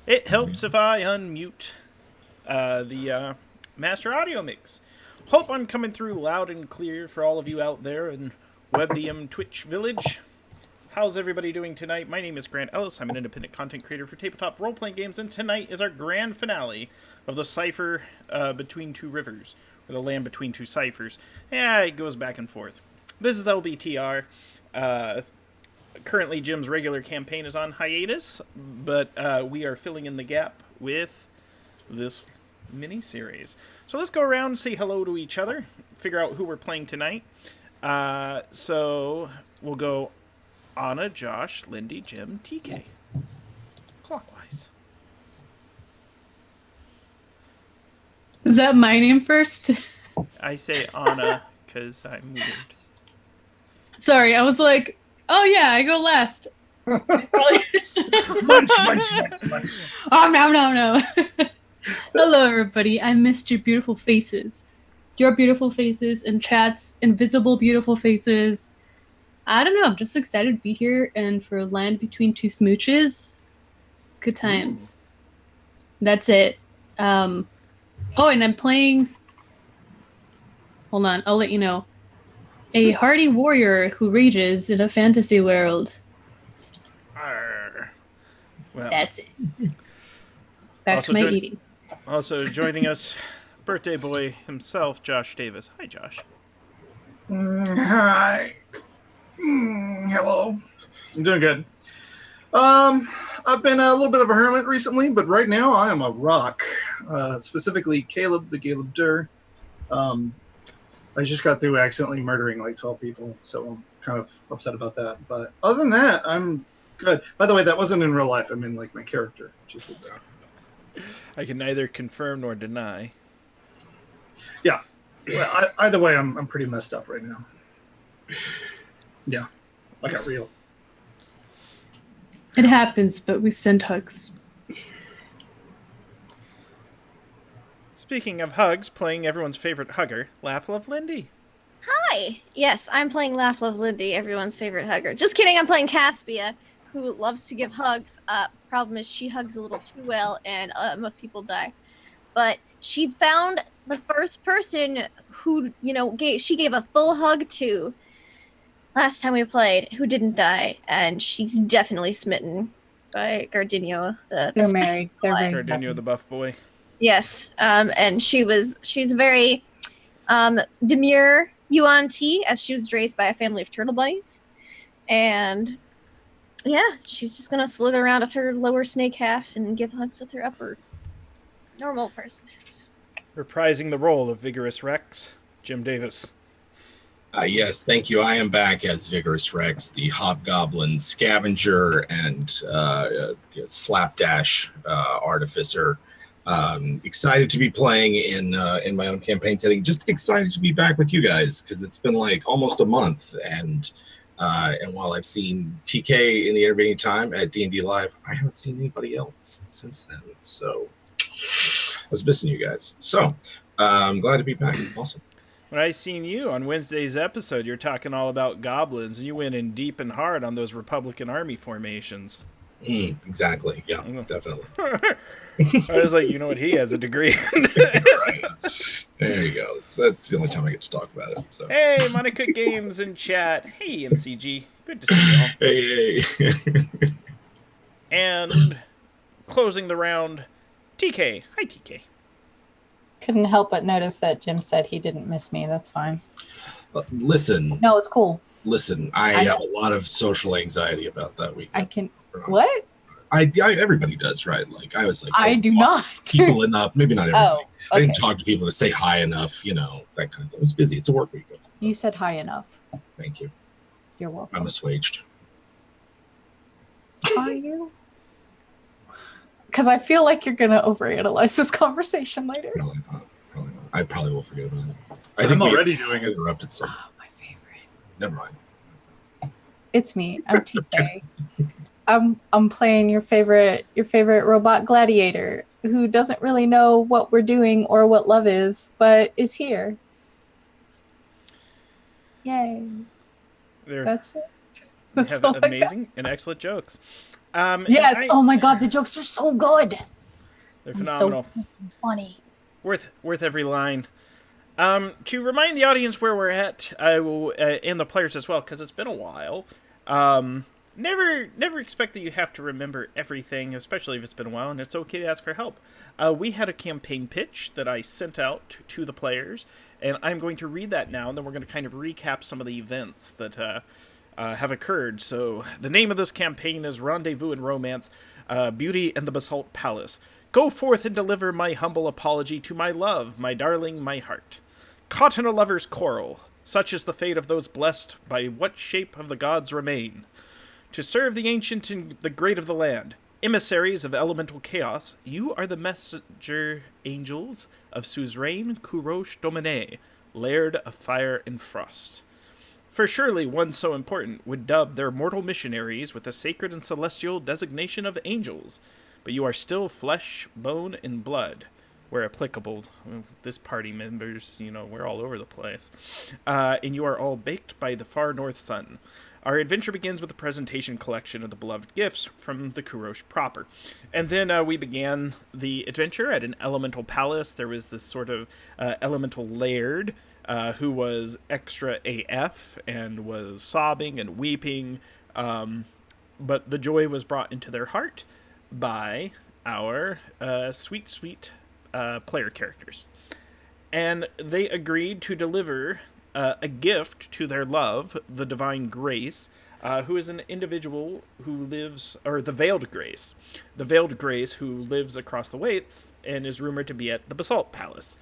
It helps if I unmute the master audio mix. Hope I'm coming through loud and clear for all of you out there in WebDM Twitch Village. How's everybody doing tonight? My name is Grant Ellis. I'm an independent content creator for tabletop role-playing games, and tonight is our grand finale of the Cypher Between Two Rivers, or the Land Between Two Cyphers. Yeah, it goes back and forth. This is LB2R. Currently, Jim's regular campaign is on hiatus, but we are filling in the gap with this mini-series. So let's go around and say hello to each other, figure out who we're playing tonight. So we'll go Anna, Josh, Lindy, Jim, TK. Clockwise. Is that my name first? I say Anna because I'm weird. Sorry, I was like, oh yeah, I go last. Munch. Oh, no. Hello, everybody. I missed your beautiful faces. Your beautiful faces and chat's invisible beautiful faces. I don't know. I'm just excited to be here and for Land Between Two Smooches. Good times. That's it. Oh, and I'm playing... Hold on. I'll let you know. A hardy warrior who rages in a fantasy world. Arr. Well, That's it. Back to my eating. Also joining us, birthday boy himself, Josh Davis. Hi, Josh. Hi. Hello. I'm doing good. I've been a little bit of a hermit recently, but right now I am a rock. Specifically, Caleb, the Caleb Durr. I just got through accidentally murdering like 12 people, so I'm kind of upset about that. But other than that, I'm good. By the way, that wasn't in real life. I mean, like my character just did that. I can neither confirm nor deny. Yeah. Well, either way, I'm pretty messed up right now. Yeah. I got real. It happens, but we send hugs. Speaking of hugs, playing everyone's favorite hugger, Laugh Love Lindy. Hi! Yes, I'm playing Laugh Love Lindy, everyone's favorite hugger. Just kidding, I'm playing Caspia, who loves to give hugs. Problem is she hugs a little too well, and most people die. But she found the first person who, she gave a full hug to last time we played, who didn't die, and she's definitely smitten by Gardinio. They're married. They're married. Gardinio the buff boy. Yes, and she's very demure Yuan Ti, as she was raised by a family of turtle bunnies, and yeah, she's just gonna slither around with her lower snake half and give hugs with her upper normal person half. Reprising the role of Vigorous Rex, Jim Davis. Yes, thank you. I am back as Vigorous Rex, the Hobgoblin Scavenger and Slapdash Artificer. Excited to be playing in my own campaign setting. Just excited to be back with you guys because it's been like almost a month, and while I've seen TK in the intervening time at D&D Live, I haven't seen anybody else since then. So I was missing you guys. So I'm glad to be back. Awesome. When I seen you on Wednesday's episode, you're talking all about goblins, and you went in deep and hard on those Republican Army formations. Exactly. Yeah, definitely. I was like, you know what? He has a degree. Right. There you go. That's the only time I get to talk about it. So. Hey, Monica Games in chat. Hey, MCG. Good to see y'all. Hey. And closing the round, TK. Hi, TK. Couldn't help but notice that Jim said he didn't miss me. That's fine. Listen. No, it's cool. Listen, I have a lot of social anxiety about that week. What? Everybody does, right? Like I was like, I do not. People enough, maybe not everybody. Oh, okay. I didn't talk to people to say hi enough, that kind of thing. It was busy. It's a work week. So. You said hi enough. Thank you. You're welcome. I'm assuaged. Are you? Because I feel like you're gonna overanalyze this conversation later. Probably not. I probably will forget about it. I'm already doing it. Interrupted so. Oh, my favorite. Never mind. It's me. I'm TK. I'm playing your favorite robot gladiator who doesn't really know what we're doing or what love is, but is here. Yay. That's it. That's have all amazing and excellent jokes. Yes. I- Oh my god, the jokes are so good. they're And phenomenal. so funny. Worth every line. To remind the audience where we're at, I will, and the players as well, because it's been a while. Never expect that you have to remember everything, especially if it's been a while, and it's okay to ask for help. We had a campaign pitch that I sent out to the players, and I'm going to read that now, and then we're going to kind of recap some of the events that have occurred. So, the name of this campaign is Rendezvous and Romance, Beauty and the Basalt Palace. Go forth and deliver my humble apology to my love, my darling, my heart. Caught in a lover's quarrel, such is the fate of those blessed by what shape of the gods remain. To serve the ancient and the great of the land, emissaries of elemental chaos, you are the messenger angels of suzerain Kurosh Domine, laird of fire and frost. For surely one so important would dub their mortal missionaries with the sacred and celestial designation of angels, but you are still flesh, bone, and blood, where applicable. This party members, we're all over the place. And you are all baked by the far north sun. Our adventure begins with a presentation collection of the beloved gifts from the Kurosh proper. And then we began the adventure at an elemental palace. There was this sort of elemental laird who was extra AF and was sobbing and weeping. But the joy was brought into their heart by our sweet player characters. And they agreed to deliver a gift to their love, the Divine Grace, who is an individual who lives, or the Veiled Grace. The Veiled Grace who lives across the waits and is rumored to be at the Basalt Palace.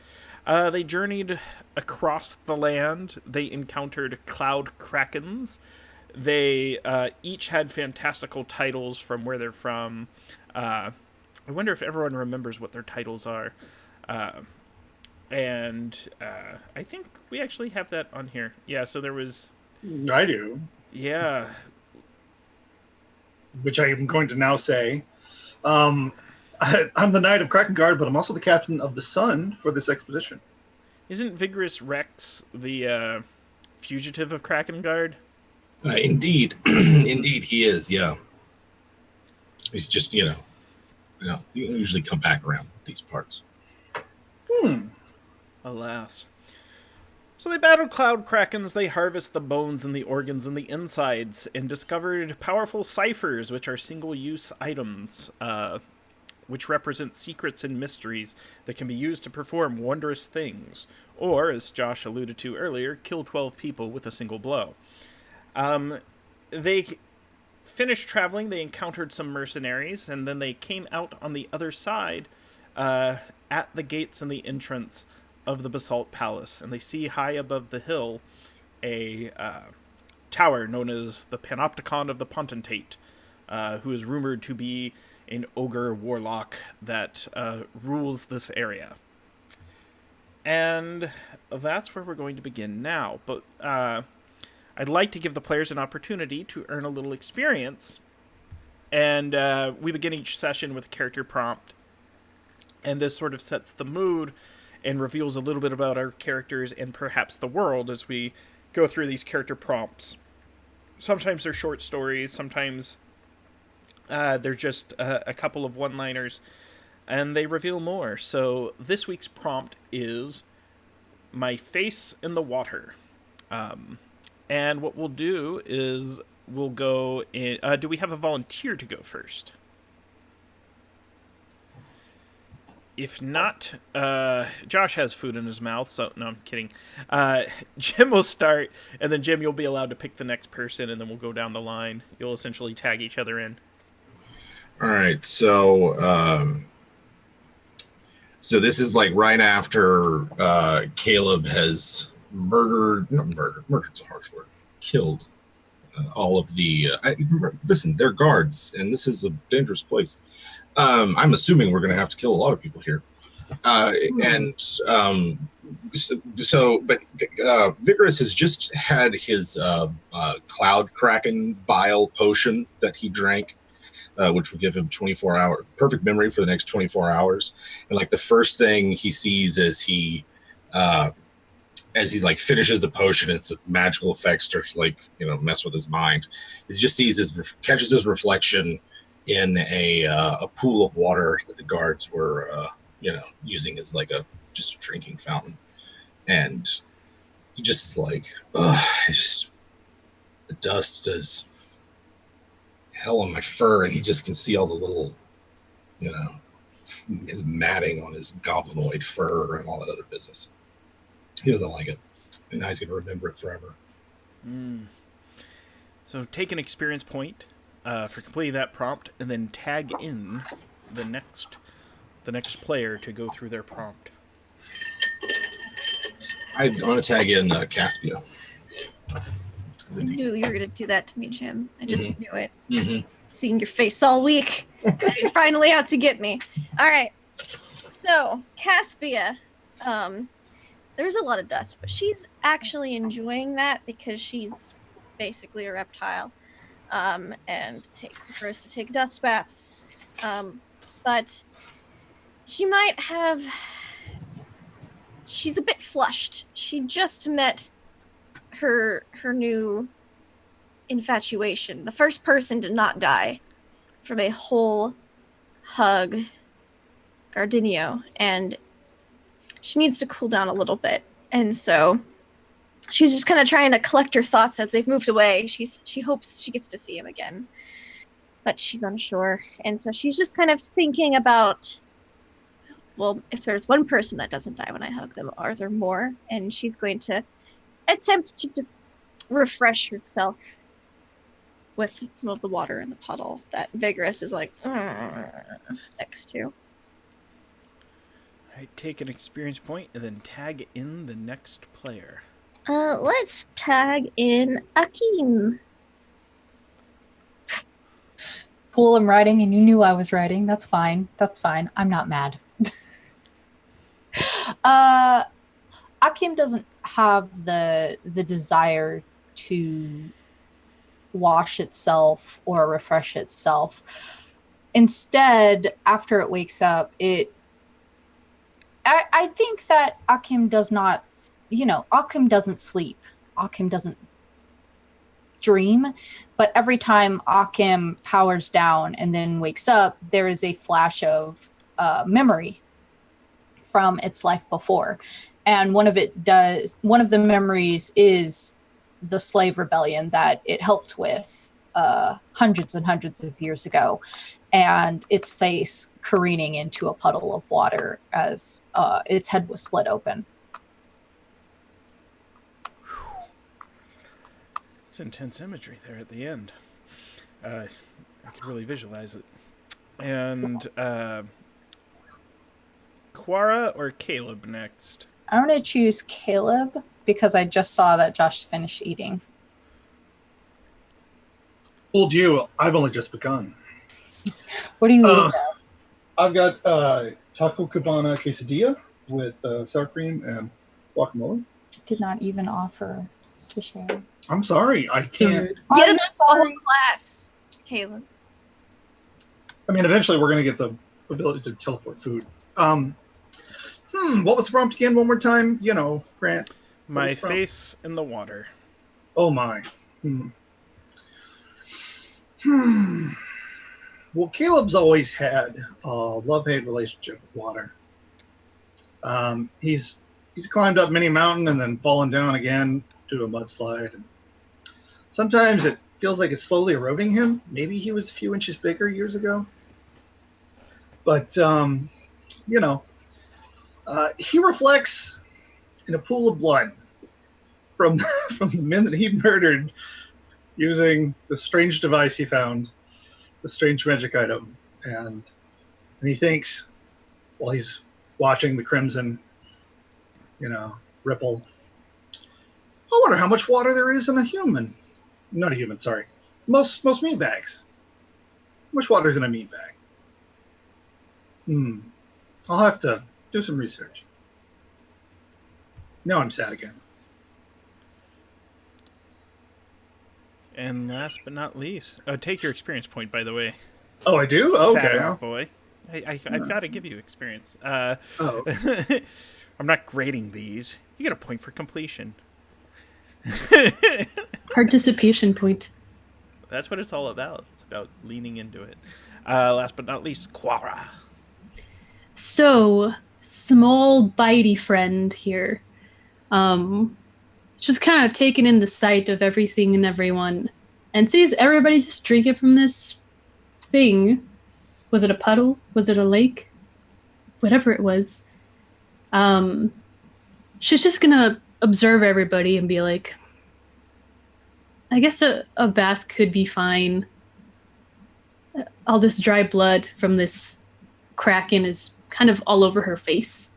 They journeyed across the land. They encountered cloud krakens. They each had fantastical titles from where they're from. I wonder if everyone remembers what their titles are. And I think we actually have that on here. Yeah, so there was... I do. Yeah. Which I am going to now say. I'm the Knight of Krakengard, but I'm also the captain of the Sun for this expedition. Isn't Vigorous Rex the fugitive of Krakengard? Indeed. Indeed, he is, yeah. He's just, you usually come back around these parts. Alas. So they battled cloud krakens, they harvest the bones and the organs and the insides, and discovered powerful Cyphers, which are single-use items, which represent secrets and mysteries that can be used to perform wondrous things, or, as Josh alluded to earlier, kill 12 people with a single blow. They finished traveling, they encountered some mercenaries, and then they came out on the other side at the gates and the entrance of the Basalt Palace, and they see high above the hill a tower known as the Panopticon of the Potentate, who is rumored to be an ogre warlock that rules this area. And that's where we're going to begin now, but I'd like to give the players an opportunity to earn a little experience, and we begin each session with a character prompt, and this sort of sets the mood and reveals a little bit about our characters and perhaps the world as we go through these character prompts. Sometimes they're short stories, sometimes they're just a couple of one-liners, and they reveal more. So this week's prompt is My Face in the Water. And what we'll do is we'll go in... do we have a volunteer to go first? If not, Josh has food in his mouth, so no, I'm kidding. Jim will start, and then Jim, you'll be allowed to pick the next person, and then we'll go down the line. You'll essentially tag each other in. All right, so this is like right after Caleb has murdered's a harsh word, killed all of the, listen, they're guards, and this is a dangerous place. I'm assuming we're going to have to kill a lot of people here. But Vigorous has just had his Cloud Kraken bile potion that he drank, which will give him 24-hour perfect memory for the next 24 hours. And like the first thing he sees as he's like finishes the potion, its magical effects start to mess with his mind. He just sees catches his reflection in a pool of water that the guards were, using as like just a drinking fountain. And he just is like, the dust does hell on my fur, and he just can see all the little, his matting on his goblinoid fur and all that other business. He doesn't like it, and now he's going to remember it forever. So take an experience point for completing that prompt, and then tag in the next player to go through their prompt. I want to tag in Caspia. I knew you were gonna do that to me, Jim. I just knew it. Mm-hmm. Seeing your face all week, and you're finally out to get me. All right. So Caspia, there's a lot of dust, but she's actually enjoying that because she's basically a reptile, and prefers to take dust baths. But she might have. She's a bit flushed. She just met her new infatuation. The first person to not die from a whole hug, Gardinio, and she needs to cool down a little bit. And so she's just kind of trying to collect her thoughts as they've moved away. She hopes she gets to see him again, but she's unsure. And so she's just kind of thinking about, well, if there's one person that doesn't die when I hug them, are there more? And she's going to attempt to just refresh herself with some of the water in the puddle that Vigorous is like next to. Alright, take an experience point and then tag in the next player. Let's tag in Akeem. Cool, I'm writing, and you knew I was writing. That's fine. That's fine. I'm not mad. Akim doesn't have the desire to wash itself or refresh itself. Instead, after it wakes up, I think that Akim does not, Akim doesn't sleep. Akim doesn't dream, but every time Akim powers down and then wakes up, there is a flash of memory from its life before. And one of the memories is the slave rebellion that it helped with hundreds and hundreds of years ago, and its face careening into a puddle of water as its head was split open. It's intense imagery there at the end. I could really visualize it. And Quara or Caleb next? I'm going to choose Caleb because I just saw that Josh finished eating. Told you, I've only just begun. What are you eating? I've got taco cabana quesadilla with sour cream and guacamole. Did not even offer to share. I'm sorry, I can't. Get I'm an sorry. awful class, Caleb. I mean, eventually we're going to get the ability to teleport food. What was the prompt again? One more time? Grant. My face in the water. Oh my. Well, Caleb's always had a love-hate relationship with water. He's climbed up many a mountain and then fallen down again to a mudslide. And sometimes it feels like it's slowly eroding him. Maybe he was a few inches bigger years ago. But, he reflects in a pool of blood from the men that he murdered using the strange device he found, the strange magic item. And he thinks, while he's watching the crimson, ripple, I wonder how much water there is in a human. Not a human, sorry. Most meat bags. How much water is in a meat bag? I'll have to do some research. Now I'm sad again. And last but not least, take your experience point, by the way. Oh, I do? Okay. Sad boy. I've got to give you experience. I'm not grading these. You get a point for completion. Participation point. That's what it's all about. It's about leaning into it. Last but not least, Quara. So, small bitey friend here. Just kind of taking in the sight of everything and everyone and sees everybody just drinking from this thing. Was it a puddle? Was it a lake? Whatever it was. She's just gonna observe everybody and be like, I guess a bath could be fine. All this dry blood from this kraken is kind of all over her face.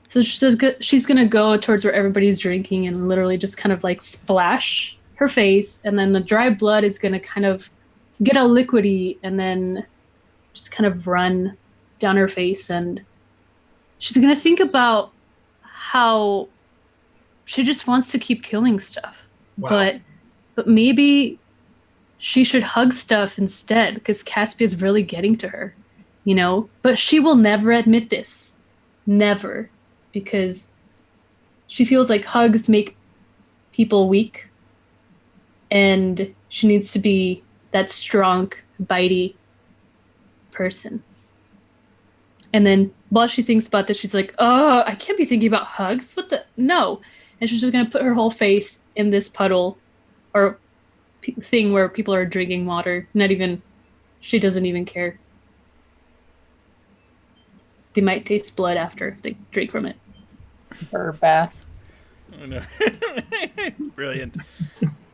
So she's gonna go towards where everybody's drinking and literally just kind of like splash her face, and then the dry blood is gonna kind of get all liquidy and then just kind of run down her face, and she's gonna think about how she just wants to keep killing stuff. Wow. But maybe she should hug stuff instead, because Caspia is really getting to her, you know? But she will never admit this. Never. Because she feels like hugs make people weak, and she needs to be that strong, bitey person. And then while she thinks about this, she's like, oh, I can't be thinking about hugs. What the? No. And she's just going to put her whole face in this puddle or thing where people are drinking water. She doesn't even care. They might taste blood after if they drink from it. Or bath. Oh, no. Brilliant.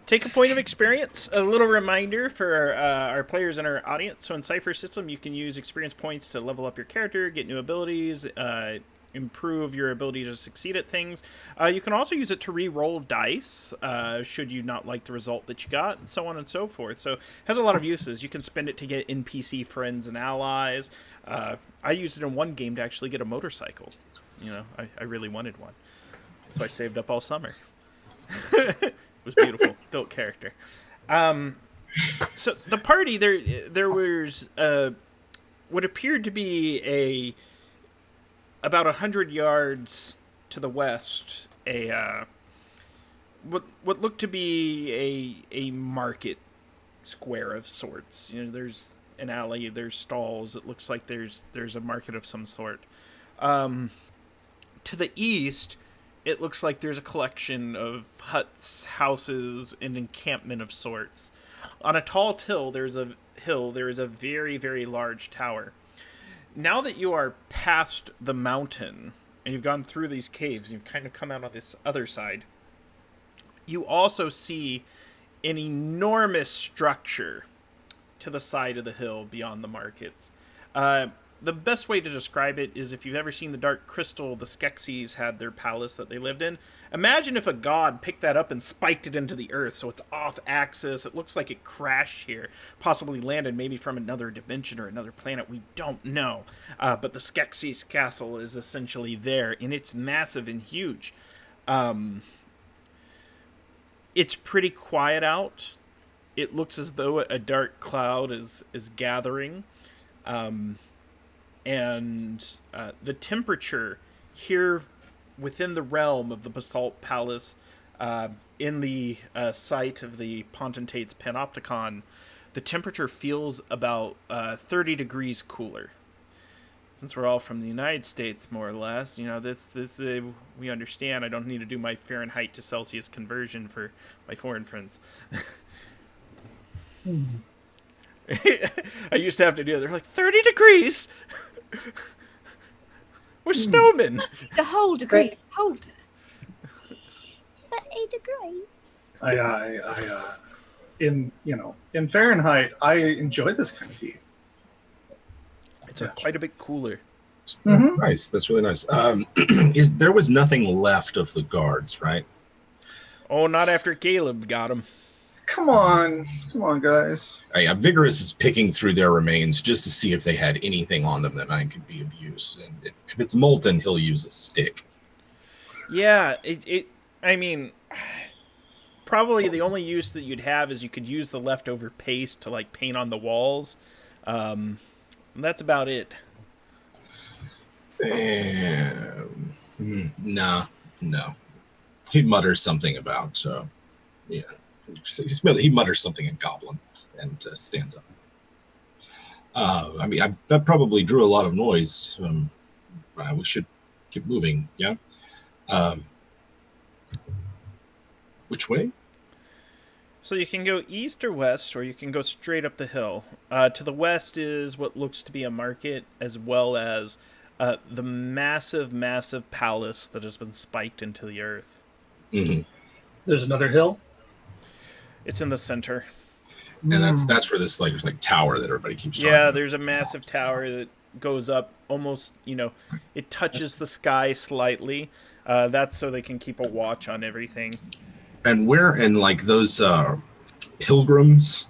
Take a point of experience. A little reminder for our players in our audience. So in Cypher System, you can use experience points to level up your character, get new abilities, improve your ability to succeed at things. You can also use it to re-roll dice, should you not like the result that you got, and so on and so forth. So it has a lot of uses. You can spend it to get NPC friends and allies. I used it in one game to actually get a motorcycle. You know, I really wanted one. So I saved up all summer. It was beautiful. Built character. So the party, there was what appeared to be about 100 yards to the west, what looked to be a market square of sorts. You know, there's an alley, there's stalls. It looks like there's a market of some sort. To the east, it looks like there's a collection of huts, houses, and encampment of sorts. On a tall hill, there is a very, very large tower. Now that you are past the mountain, and you've gone through these caves, and you've kind of come out on this other side, you also see an enormous structure to the side of the hill beyond the markets. The best way to describe it is if you've ever seen the Dark Crystal, the Skeksis had their palace that they lived in. Imagine if a god picked that up and spiked it into the earth, so it's off axis. It looks like it crashed here, possibly landed maybe from another dimension or another planet. We don't know. But the Skeksis castle is essentially there, and it's massive and huge. It's pretty quiet out. It looks as though a dark cloud is gathering. And the temperature here within the realm of the Basalt Palace, in the site of the Potentate's Panopticon, the temperature feels about 30 degrees cooler. Since we're all from the United States, more or less, you know, this we understand. I don't need to do my Fahrenheit to Celsius conversion for my foreign friends. I used to have to do it. They're like, 30 degrees? We're snowmen. The whole degree. Hold. That's 8 degrees. In Fahrenheit, I enjoy this kind of heat. It's quite a bit cooler. That's nice. That's really nice. There was nothing left of the guards, right? Oh, not after Caleb got him. Come on, guys. Vigorous is picking through their remains just to see if they had anything on them that could be of use. And if it's molten, he'll use a stick. Yeah, I mean, probably the only use that you'd have is you could use the leftover paste to like paint on the walls. That's about it. No. He mutters something about, he mutters something in Goblin and stands up. I mean, that probably drew a lot of noise. We should keep moving. Yeah. Um, which way? So you can go east or west, or you can go straight up the hill. To the west is what looks to be a market, as well as the massive, massive palace that has been spiked into the earth. Mm-hmm. There's another hill. It's in the center. And that's where this like tower that everybody keeps talking Yeah, about. there's a massive tower that goes up almost, it touches the sky slightly. That's so they can keep a watch on everything. And like those pilgrims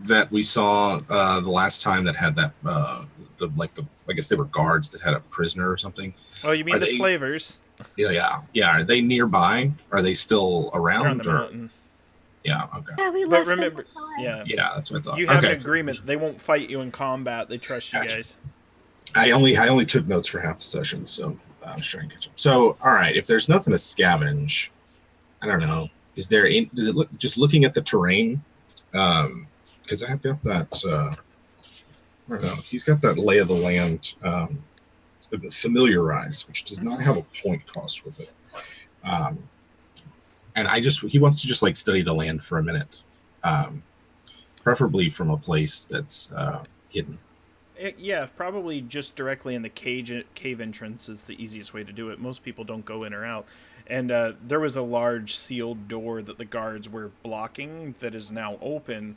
that we saw the last time that had that I guess they were guards that had a prisoner or something. Oh, you mean the slavers? Yeah. Are they nearby? Are they still around? They're on the mountain. Yeah. Okay. Yeah, we But left remember, them behind. yeah, Yeah, that's what I thought. you have Okay. an agreement. They won't fight you in combat. They trust you Gotcha. guys. I only took notes for half the session, so I was trying to catch up. So, all right, if there's nothing to scavenge, I don't know. Does it look, just looking at the terrain? Because I've got that. I don't know. He's got that lay of the land familiarize, which does not have a point cost with it. And he wants to just like study the land for a minute, preferably from a place that's hidden. Yeah, probably just directly in the cave entrance is the easiest way to do it. Most people don't go in or out. And there was a large sealed door that the guards were blocking that is now open.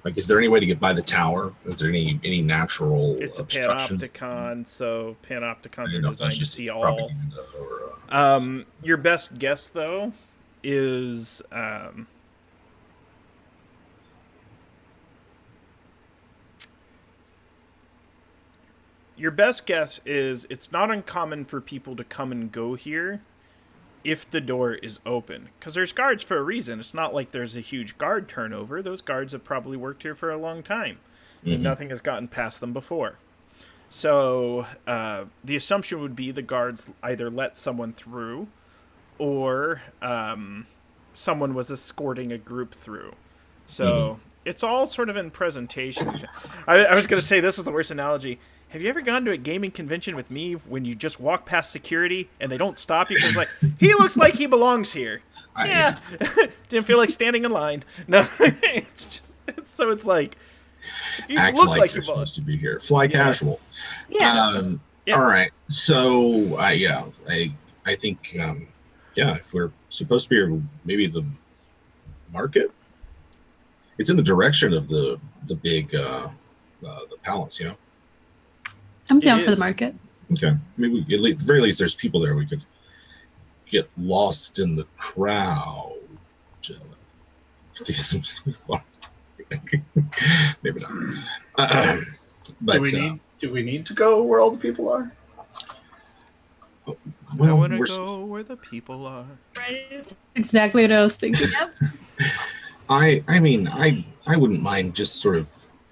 Like, is there any way to get by the tower? Is there any natural It's a obstructions? panopticon, so panopticons are know if that's designed to just see all. propaganda or, Your best guess, though, is it's not uncommon for people to come and go here if the door is open. Because there's guards for a reason. It's not like there's a huge guard turnover. Those guards have probably worked here for a long time. And nothing has gotten past them before. So the assumption would be the guards either let someone through or someone was escorting a group through. So it's all sort of in presentation. I was going to say, this is the worst analogy. Have you ever gone to a gaming convention with me when you just walk past security and they don't stop you because like, he looks like he belongs here? Yeah. Didn't feel like standing in line. No. So it's like, if you act look like like you're you belong. supposed to be here. Fly casual. Yeah. Yeah. All right. So I think if we're supposed to be here, maybe the market. It's in the direction of the big the palace. Yeah. I'm down It for the is. market. Okay. Maybe at the very least, there's people there. We could get lost in the crowd. Maybe not. But do we need to go where all the people are? I well, want to we're, go where the people are. Exactly what I was thinking. I mean, I wouldn't mind just sort of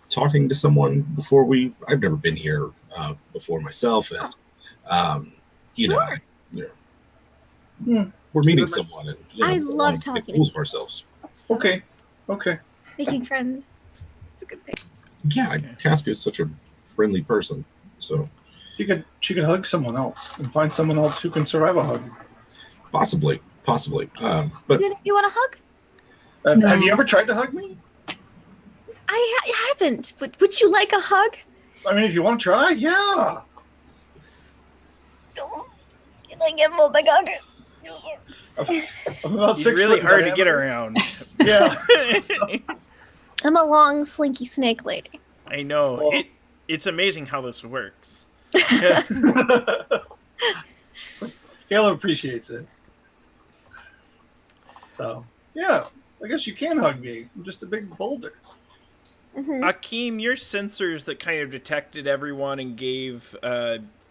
talking to someone before I've never been here before myself, and we're meeting someone, and I we love wanna make talking. fools of ourselves. So, Okay. making friends. It's a good thing. Yeah, Okay. Caspia is such a friendly person, so She could hug someone else and find someone else who can survive a hug. possibly. But You want a hug? No. Have you ever tried to hug me? I haven't. But would you like a hug? I mean, if you want to try, yeah. Like give him a big hug. I'm about He's 6 really foot hard to get diameter. around. Yeah. I'm a long, slinky snake lady. I know. Well- It's amazing how this works. Caleb appreciates it. So, yeah, I guess you can hug me. I'm just a big boulder. Mhm. Akeem, your sensors that kind of detected everyone and gave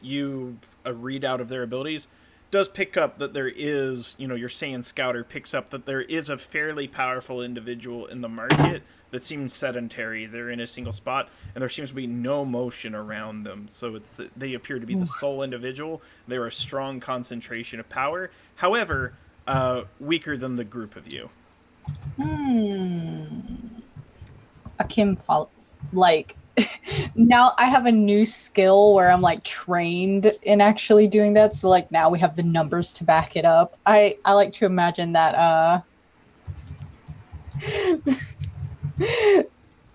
you a readout of their abilities does pick up that there is, your Saiyan Scouter picks up that there is a fairly powerful individual in the market that seems sedentary. They're in a single spot, and there seems to be no motion around them. So they appear to be the sole individual. They're a strong concentration of power. However, weaker than the group of you. Akim like now I have a new skill where I'm like trained in actually doing that. So like now we have the numbers to back it up. I like to imagine that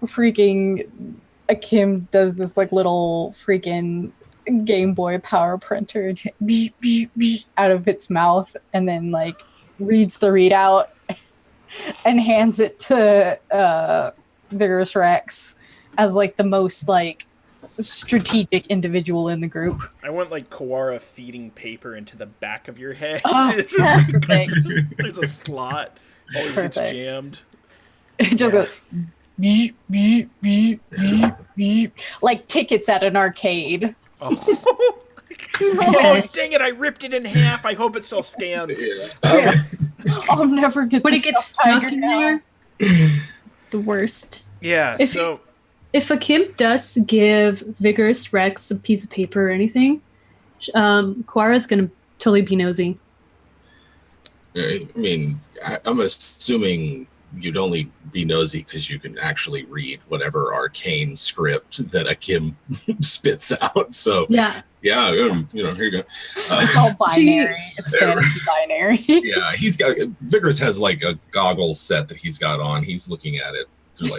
freaking Akim does this like little freaking Game Boy power printer out of its mouth and then like reads the readout and hands it to Vigorous Rex as like the most like strategic individual in the group. I want like Kawara feeding paper into the back of your head. Oh, perfect. There's a slot. Always gets Perfect. jammed. It just goes beep, beep, beep, beep, beep. Like tickets at an arcade. Oh. Oh, dang it, I ripped it in half. I hope it still stands. I'll never get Would this it get stuff tiger stuck in down. there? The worst. Yeah, If so... If Akim does give Vigorous Rex a piece of paper or anything, Quara's gonna totally be nosy. I mean, I'm assuming you'd only be nosy because you can actually read whatever arcane script that Akim spits out. So Yeah. yeah, you know, here you go. It's all binary. It's fantasy binary. Yeah, he's got Vigorous has like a goggle set that he's got on. He's looking at it through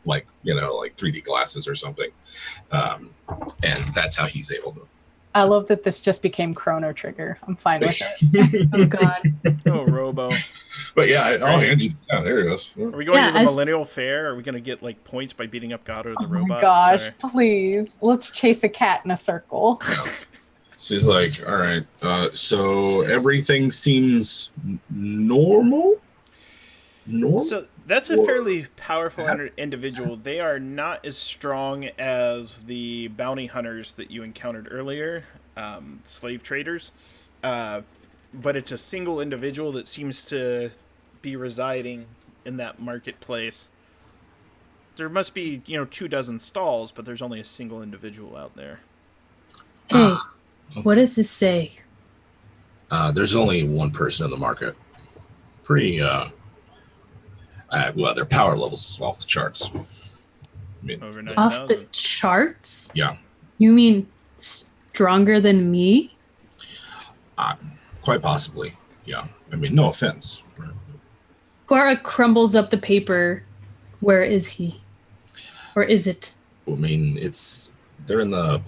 like you know, like 3D glasses or something, and that's how he's able to. I love that this just became Chrono Trigger. I'm fine with it. Oh god. Oh, Robo. But yeah, I'll hand you. Yeah, there it goes. Are we going Yeah, to the as- Millennial Fair? Are we going to get like points by beating up God or the Oh robot? my gosh, Sorry. please. Let's chase a cat in a circle. So he's like, all right, so everything seems normal. Normal. So that's a fairly powerful individual. They are not as strong as the bounty hunters that you encountered earlier, slave traders. But it's a single individual that seems to be residing in that marketplace. There must be, 24 stalls, but there's only a single individual out there. Hey, what does this say? There's only one person in the market. Pretty, well, their power levels off the charts. I mean, Over Off the 9,000. charts? yeah, You mean stronger than me? quite possibly. Yeah, I mean, no offense. Right? Quara crumbles up the paper. Where is he? Or is it? I mean, they're in the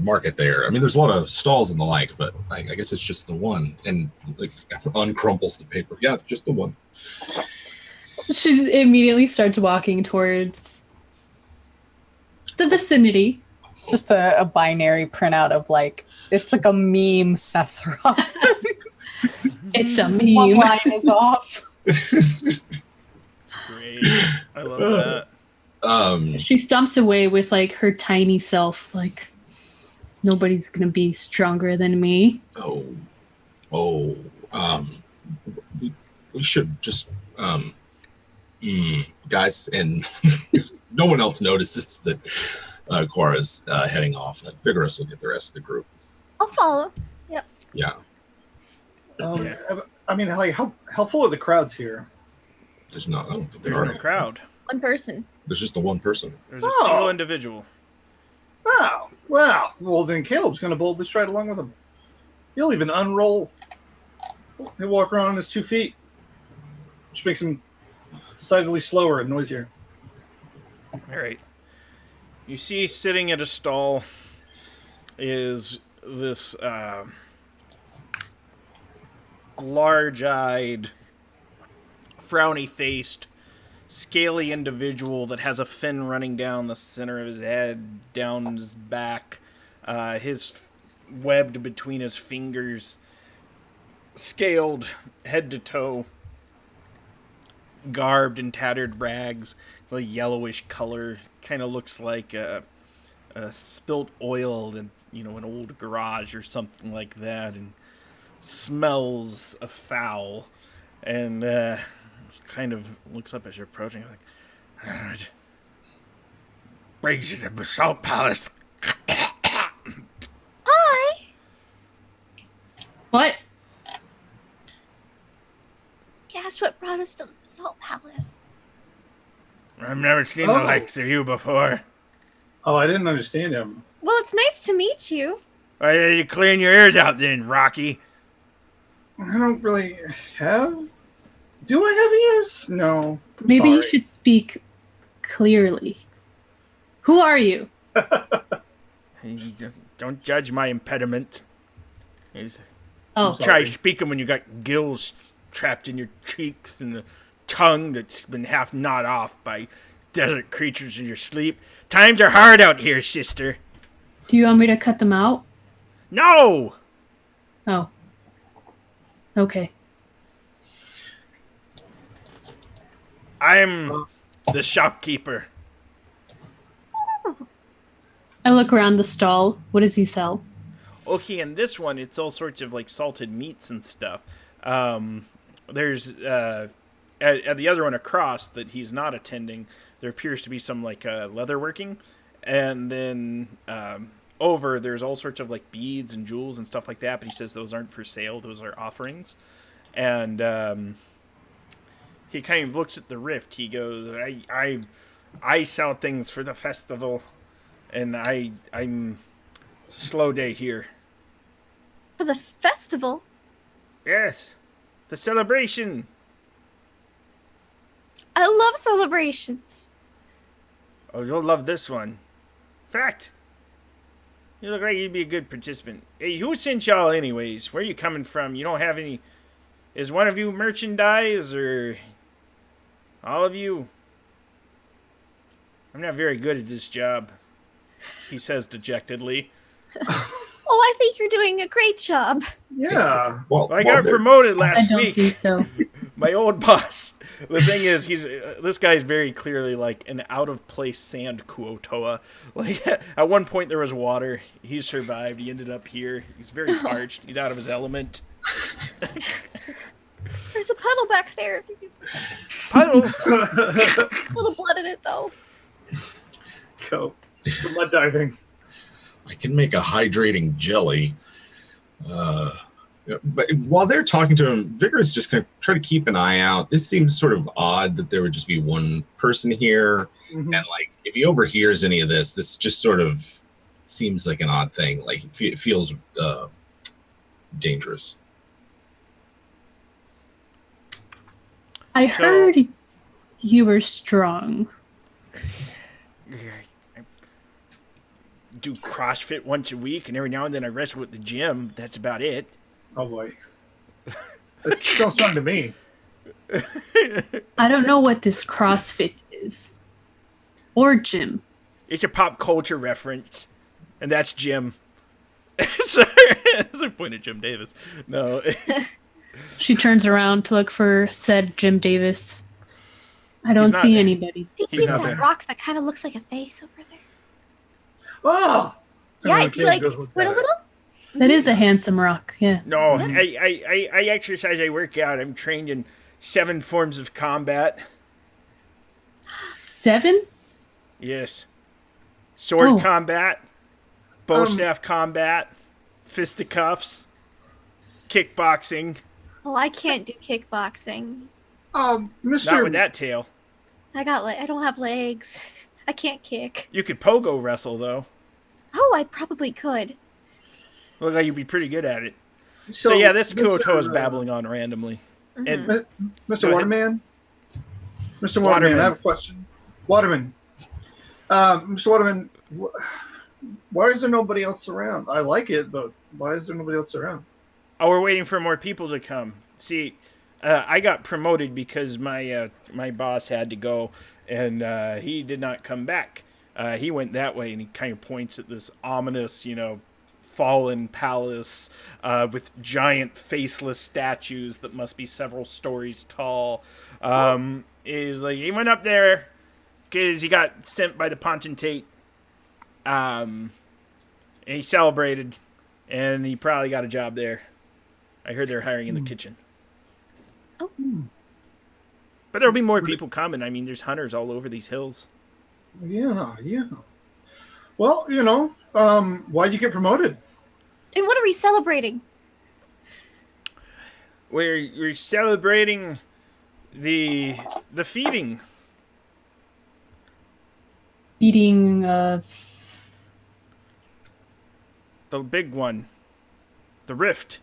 market there. I mean, there's a lot of stalls and the like, but I guess it's just the one. And like uncrumples the paper. Yeah, just the one. She immediately starts walking towards the vicinity. It's just a binary printout of like, it's like a meme Sephiroth. It's a One meme. line is off. It's great. I love that. She stomps away with like her tiny self, like nobody's gonna be stronger than me. We should just guys, and if no one else notices that Quara's heading off, Vigorous will get the rest of the group. I'll follow. Yeah, I mean, like, how full are the crowds here? there's not. I don't think There's there no are. crowd. One person. There's just the one person. There's a Oh. single individual. Wow. Wow. Well, then Caleb's going to boldly stride along with him. He'll even unroll. He'll walk around on his 2 feet, which makes him decidedly slower and noisier. All right. You see sitting at a stall is this large-eyed, frowny-faced, scaly individual that has a fin running down the center of his head, down his back, his webbed between his fingers, scaled head to toe, garbed in tattered rags, the yellowish color, kind of looks like spilt oil in an old garage or something like that, and smells foul, and kind of looks up as you're approaching, like, all right, brings you to the Salt Palace. Hi. What? Guess what brought brought us to the Salt Palace. I've never seen Oh. the likes of you before. Oh, I didn't understand him. Well, it's nice to meet you. Why are you clearing your ears out then, Rocky? I don't really have. Do I have ears? No. I'm Maybe you sorry. should speak clearly. Who are you? Hey, don't judge my impediment. Oh, Sorry. Try speaking when you got gills trapped in your cheeks and a tongue that's been half gnawed off by desert creatures in your sleep. Times are hard out here, sister. do you want me to cut them out? No! Oh. Okay. I'm the shopkeeper. I look around the stall. What does he sell? Okay, in this one, it's all sorts of like salted meats and stuff. There's at the other one across that he's not attending, there appears to be some like leatherworking, and then over there's all sorts of like beads and jewels and stuff like that. But he says those aren't for sale; those are offerings. And he kind of looks at the rift. He goes, "I sell things for the festival, and I'm slow day here." For the festival? Yes, the celebration. I love celebrations. Oh, you'll love this one. In fact, you look like you'd be a good participant. Hey, who sent y'all anyways? Where are you coming from? You don't have any... Is one of you merchandise, or... all of you? I'm not very good at this job, he says dejectedly. Oh, I think you're doing a great job. Yeah. Well, I got promoted I last don't week. think so. My old boss. The thing is, this guy is very clearly like an out of place sand Kuotoa. Like at one point there was water. He survived. He ended up here. He's very parched. He's out of his element. There's a puddle back there. Puddle. A little blood in it, though. Go. For mud diving. I can make a hydrating jelly. But while they're talking to him, Vigor is just going to try to keep an eye out. This seems sort of odd that there would just be one person here. Mhm. And like, if he overhears any of this, this just sort of seems like an odd thing. Like, it feels dangerous. I So- heard you were strong. I do CrossFit once a week, and every now and then I wrestle at the gym. That's about it. Oh boy. That sounds strong to me. I don't know what this CrossFit is. Or gym. It's a pop culture reference, and that's Jim. Sorry, that's a point at Jim Davis. No. She turns around to look for said Jim Davis. I don't He's not see there. anybody. I think He's he's not that there. rock that kind of looks like a face over there. Oh! Yeah, if you like Goes look squint a at it. little. That is a handsome rock, yeah. No, I exercise, I work out. I'm trained in 7 forms of combat. 7? Yes. Sword Oh. combat, bow staff combat, fisticuffs, kickboxing. Well, I can't do kickboxing. Not Mr. with that tail. I don't have legs. I can't kick. You could pogo wrestle, though. Oh, I probably could. Look like you'd be pretty good at it. So yeah, this Kuoto is babbling on randomly. And Mhm. Mr. Go ahead. Waterman? Mr. Waterman, Waterman. I have a question. Waterman. Mr. Waterman, why is there nobody else around? I like it, but why is there nobody else around? oh, we're waiting for more people to come. See, I got promoted because my my boss had to go, and he did not come back. He went that way, and he kind of points at this ominous, fallen palace with giant faceless statues that must be several stories tall. Is like he went up there because he got sent by the potentate, and he celebrated, and he probably got a job there. I heard they're hiring in the kitchen. Oh. But there'll be more people coming. I mean, there's hunters all over these hills. Yeah. Well, why'd you get promoted? And what are we celebrating? We're celebrating The feeding. Eating The big one. The rift.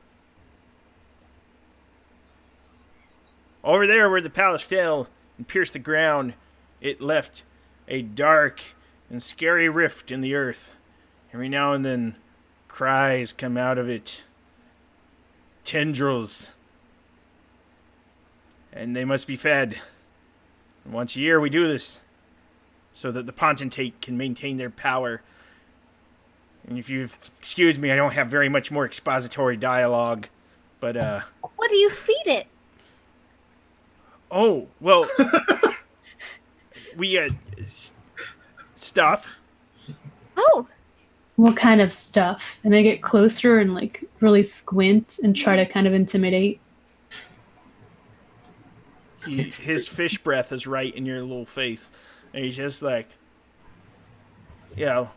Over there where the palace fell and pierced the ground, it left a dark and scary rift in the earth. Every now and then, cries come out of it. Tendrils. And they must be fed. And once a year we do this, so that the potentate can maintain their power. And if you excuse me, I don't have very much more expository dialogue, but What do you feed it? oh, well, we stuff. Oh, what kind of stuff? And I get closer and like really squint and try to kind of intimidate. His fish breath is right in your little face, and he's just like, you know,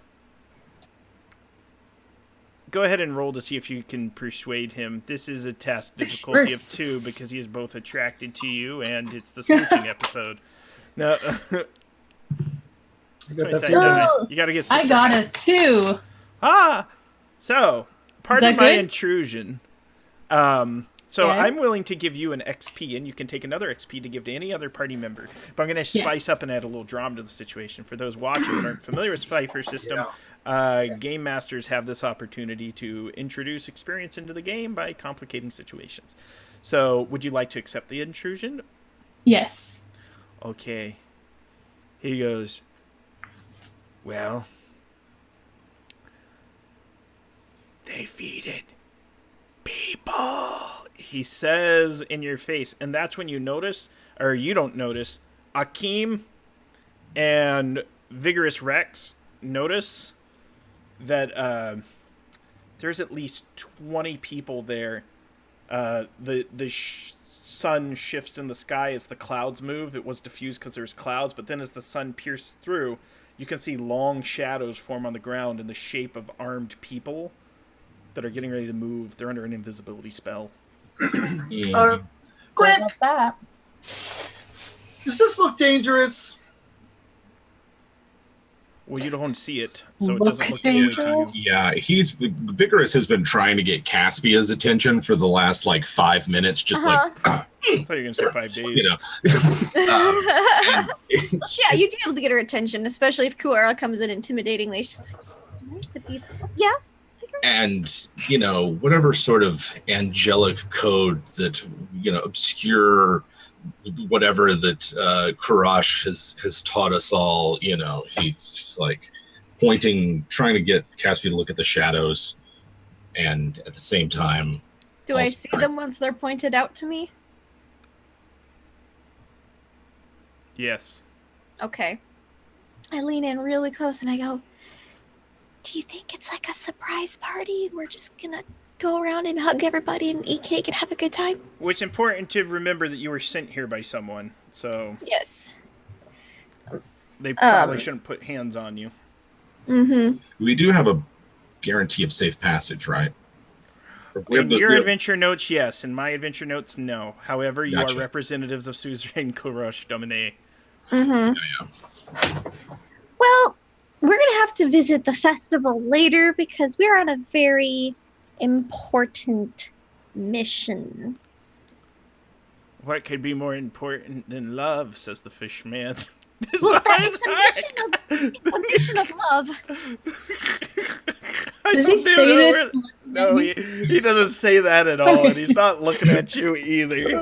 go ahead and roll to see if you can persuade him. This is a task difficulty of 2 because he is both attracted to you and it's the smooching episode. No, You got that's that what I feeling? say. You gotta get 6 I got a 2. So, Is that pardon my good? intrusion. So Yeah. I'm willing to give you an XP, and you can take another XP to give to any other party member. But I'm going to spice up and add a little drama to the situation. For those watching that aren't familiar with Cypher System, game masters have this opportunity to introduce experience into the game by complicating situations. So, would you like to accept the intrusion? Yes. Okay. He goes, well, they feed it people, he says in your face. And that's when you notice, or you don't notice, Akeem and Vigorous Rex notice that there's at least 20 people there. The sun shifts in the sky as the clouds move. It was diffused because there's clouds, but then as the sun pierces through, you can see long shadows form on the ground in the shape of armed people that are getting ready to move. They're under an invisibility spell. Grant, Love that. does this look dangerous? Well, you don't see it, so it Look doesn't look any way to you. dangerous. Yeah, Vigorous has been trying to get Caspia's attention for the last like 5 minutes, just I thought you were going to say 5 days. you know. well, yeah, you'd be able to get her attention, especially if Kuara comes in intimidatingly. She's like, nice to be. Yes. And you know, whatever sort of angelic code that, you know, obscure whatever that Karash has taught us all, you know, he's just like pointing, trying to get Caspia to look at the shadows, and at the same time, Do I also see trying- them once they're pointed out to me? Yes. Okay. I lean in really close and I go, do you think it's like a surprise party and we're just gonna go around and hug everybody and eat cake and have a good time? Well, it's important to remember that you were sent here by someone, so Yes. they probably shouldn't put hands on you. Mm-hmm. we do have a guarantee of safe passage, right? We In have the- your we have- adventure notes, yes. In my adventure notes, no. However, you Gotcha. are representatives of Suzerain Kurosh Domine. Mm-hmm. yeah. Well, we're gonna have to visit the festival later because we're on a very important mission. What could be more important than love, says the fish man. Well, it's a mission of love. Does he say this? No, he doesn't say that at all, and he's not looking at you either.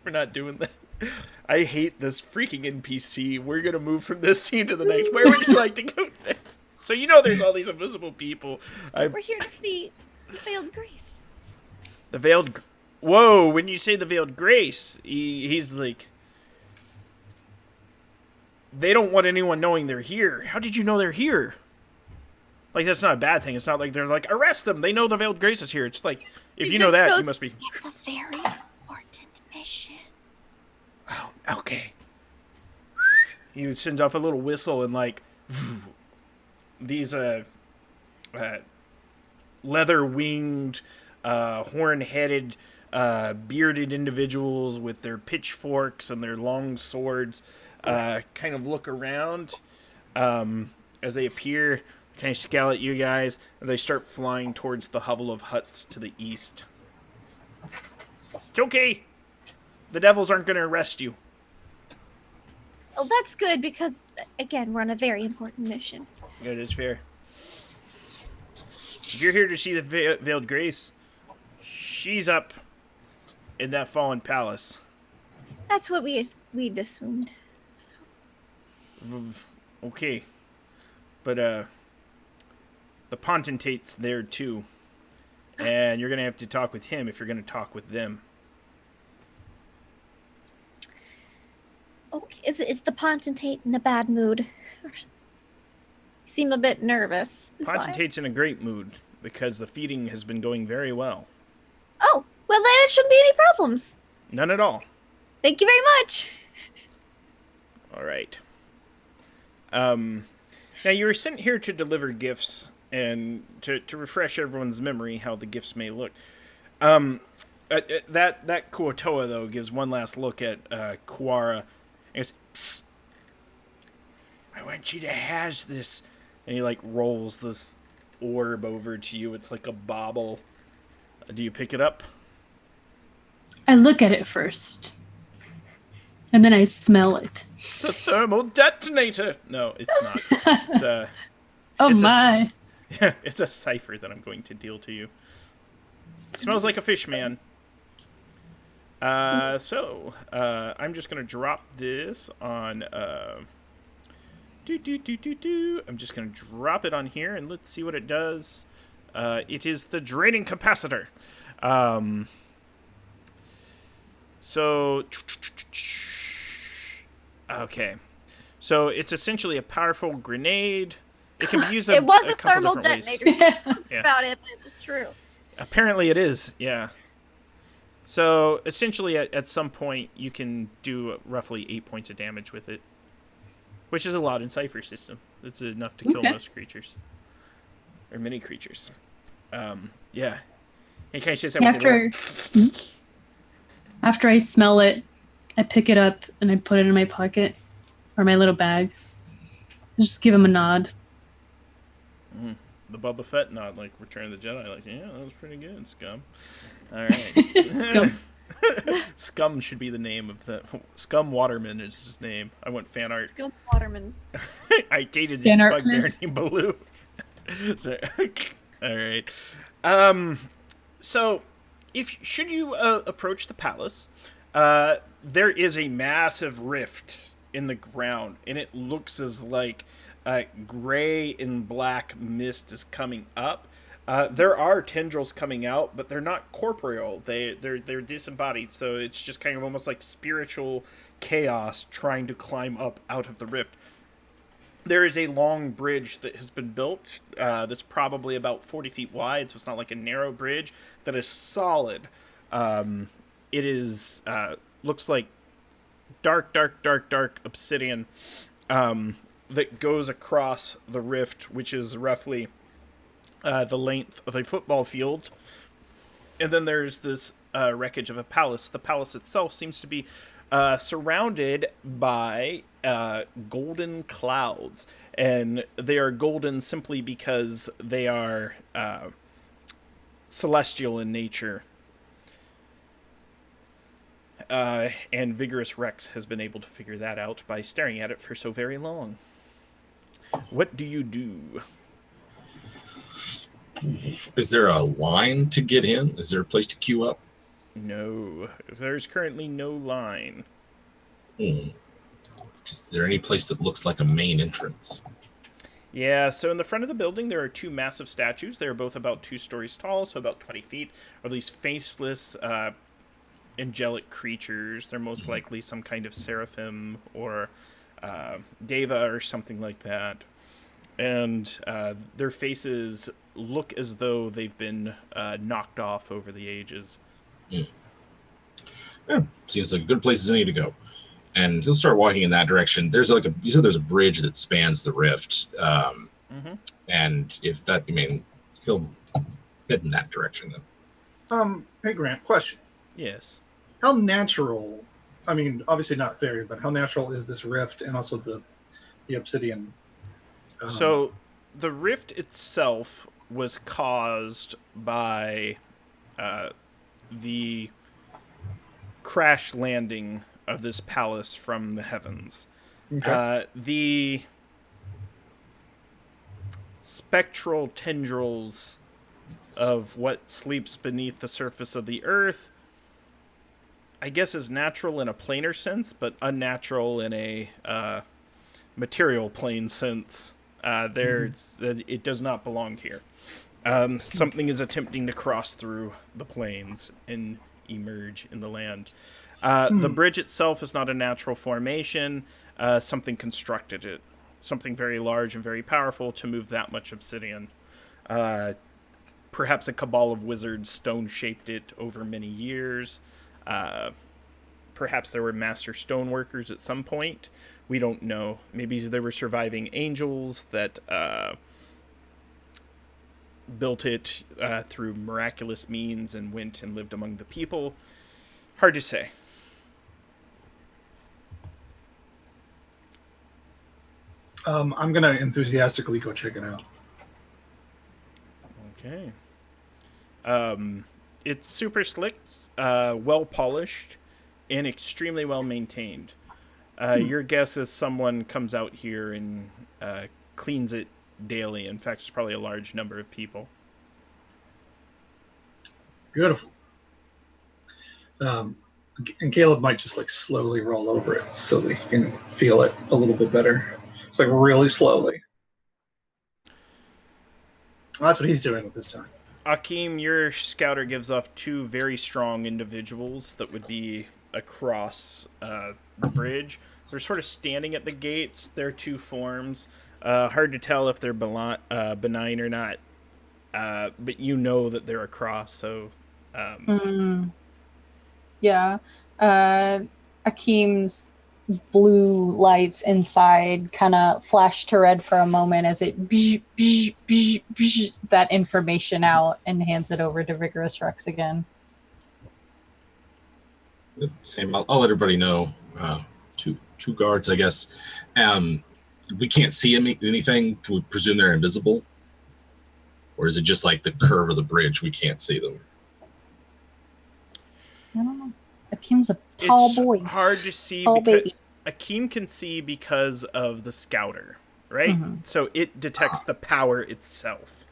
We're not doing that. I hate this freaking NPC. We're gonna move from this scene to the next. Where would you like to go next? So you know there's all these invisible people. We're here to see the Veiled Grace. The Veiled... Whoa, when you say the Veiled Grace, he's like... They don't want anyone knowing they're here. How did you know they're here? Like, that's not a bad thing. It's not like they're like, arrest them. They know the Veiled Grace is here. It's like, if He you know just that, goes, you must be... It's a very important mission. Oh, okay. He sends off a little whistle and like these leather-winged, horn-headed bearded individuals with their pitchforks and their long swords kind of look around as they appear, kind of scowl at you guys, and they start flying towards the hovel of huts to the east. It's okay. The devils aren't going to arrest you. Well, that's good because, again, we're on a very important mission. Good, it's fair. If you're here to see the Veiled Grace, she's up in that fallen palace. That's what we'd assumed. So. Okay. But, the Potentate's there, too. And you're going to have to talk with him if you're going to talk with them. Okay, is the Potentate in a bad mood? You seem a bit nervous. Potentate's in a great mood because the feeding has been going very well. Oh, well then it shouldn't be any problems. None at all. Thank you very much. All right. Now you were sent here to deliver gifts and to refresh everyone's memory how the gifts may look. That Kuotoa though gives one last look at Kuara and goes, "Psst. I want you to has this," and he like rolls this orb over to you. It's like a bauble. Do you pick it up? I look at it first, and then I smell it. It's a thermal detonator. No, it's not. It's Oh it's my! Yeah, it's a cipher that I'm going to deal to you. It smells like a fish man. So I'm just gonna drop this on. I'm just gonna drop it on here, and let's see what it does. It is the draining capacitor. So, okay. So it's essentially a powerful grenade. It can be used. It was a couple thermal different ways. detonator. Yeah. About it, but it was true. Apparently it is, yeah. So essentially at some point you can do roughly 8 points of damage with it, which is a lot in Cypher System. It's enough to kill most creatures. Or many creatures. Yeah. And can I say something? After I smell it, I pick it up and I put it in my pocket or my little bag. I just give him a nod. The Boba Fett nod, like Return of the Jedi. Like, yeah, that was pretty good, Scum. All right. Scum. Scum should be the name of the... Scum Waterman is his name. I want fan art. Scum Waterman. I dated this bugbear named Baloo. So, all right. So, should you approach the palace, there is a massive rift in the ground, and it looks as like gray and black mist is coming up. There are tendrils coming out, but they're not corporeal. They're disembodied, so it's just kind of almost like spiritual chaos trying to climb up out of the rift. There is a long bridge that has been built that's probably about 40 feet wide, so it's not like a narrow bridge, that is solid. It is looks like dark obsidian that goes across the rift, which is roughly the length of a football field. And then there's this wreckage of a palace. The palace itself seems to be surrounded by golden clouds, and they are golden simply because they are celestial in nature. And Vigorous Rex has been able to figure that out by staring at it for so very long. What do you do? Is there a line to get in? Is there a place to queue up? No. There's currently no line. Is there any place that looks like a main entrance? Yeah, so in the front of the building, there are two massive statues. They're both about 2 stories tall, so about 20 feet, of these faceless, angelic creatures. They're most likely some kind of seraphim or deva or something like that. And their faces look as though they've been knocked off over the ages. Yeah, seems like a good place as any to go. And he'll start walking in that direction. There's like you said there's a bridge that spans the rift. And if that, he'll head in that direction then. Hey Grant, question. Yes. How natural, I mean, obviously not fairy, but how natural is this rift and also the obsidian? So the rift itself was caused by the crash landing of this palace from the heavens. Okay. The spectral tendrils of what sleeps beneath the surface of the earth, I guess, is natural in a planar sense, but unnatural in a material plane sense. It does not belong here. Something is attempting to cross through the plains and emerge in the land. The bridge itself is not a natural formation. Something constructed it. Something very large and very powerful to move that much obsidian. Perhaps a cabal of wizards stone-shaped it over many years. Perhaps there were master stoneworkers at some point. We don't know. Maybe there were surviving angels that built it through miraculous means and went and lived among the people. Hard to say. I'm going to enthusiastically go check it out. Okay. It's super slick, well polished, and extremely well maintained. Your guess is someone comes out here and cleans it daily. In fact, it's probably a large number of people. Beautiful. And Caleb might just like slowly roll over it so they can feel it a little bit better. It's like really slowly. That's what he's doing with his time. Akeem, your scouter gives off two very strong individuals that would be across the bridge. They're sort of standing at the gates. They're two forms. Hard to tell if they're benign or not, but you know that they're across, so... Yeah. Akeem's blue lights inside kind of flash to red for a moment as it that information out and hands it over to Vigorous Rex again. Same. I'll let everybody know. Two guards, I guess. We can't see anything. Can we presume they're invisible? Or is it just like the curve of the bridge? We can't see them. I don't know. Akeem's a tall boy. It's hard to see tall because baby. Akeem can see because of the scouter, right? Mm-hmm. So it detects the power itself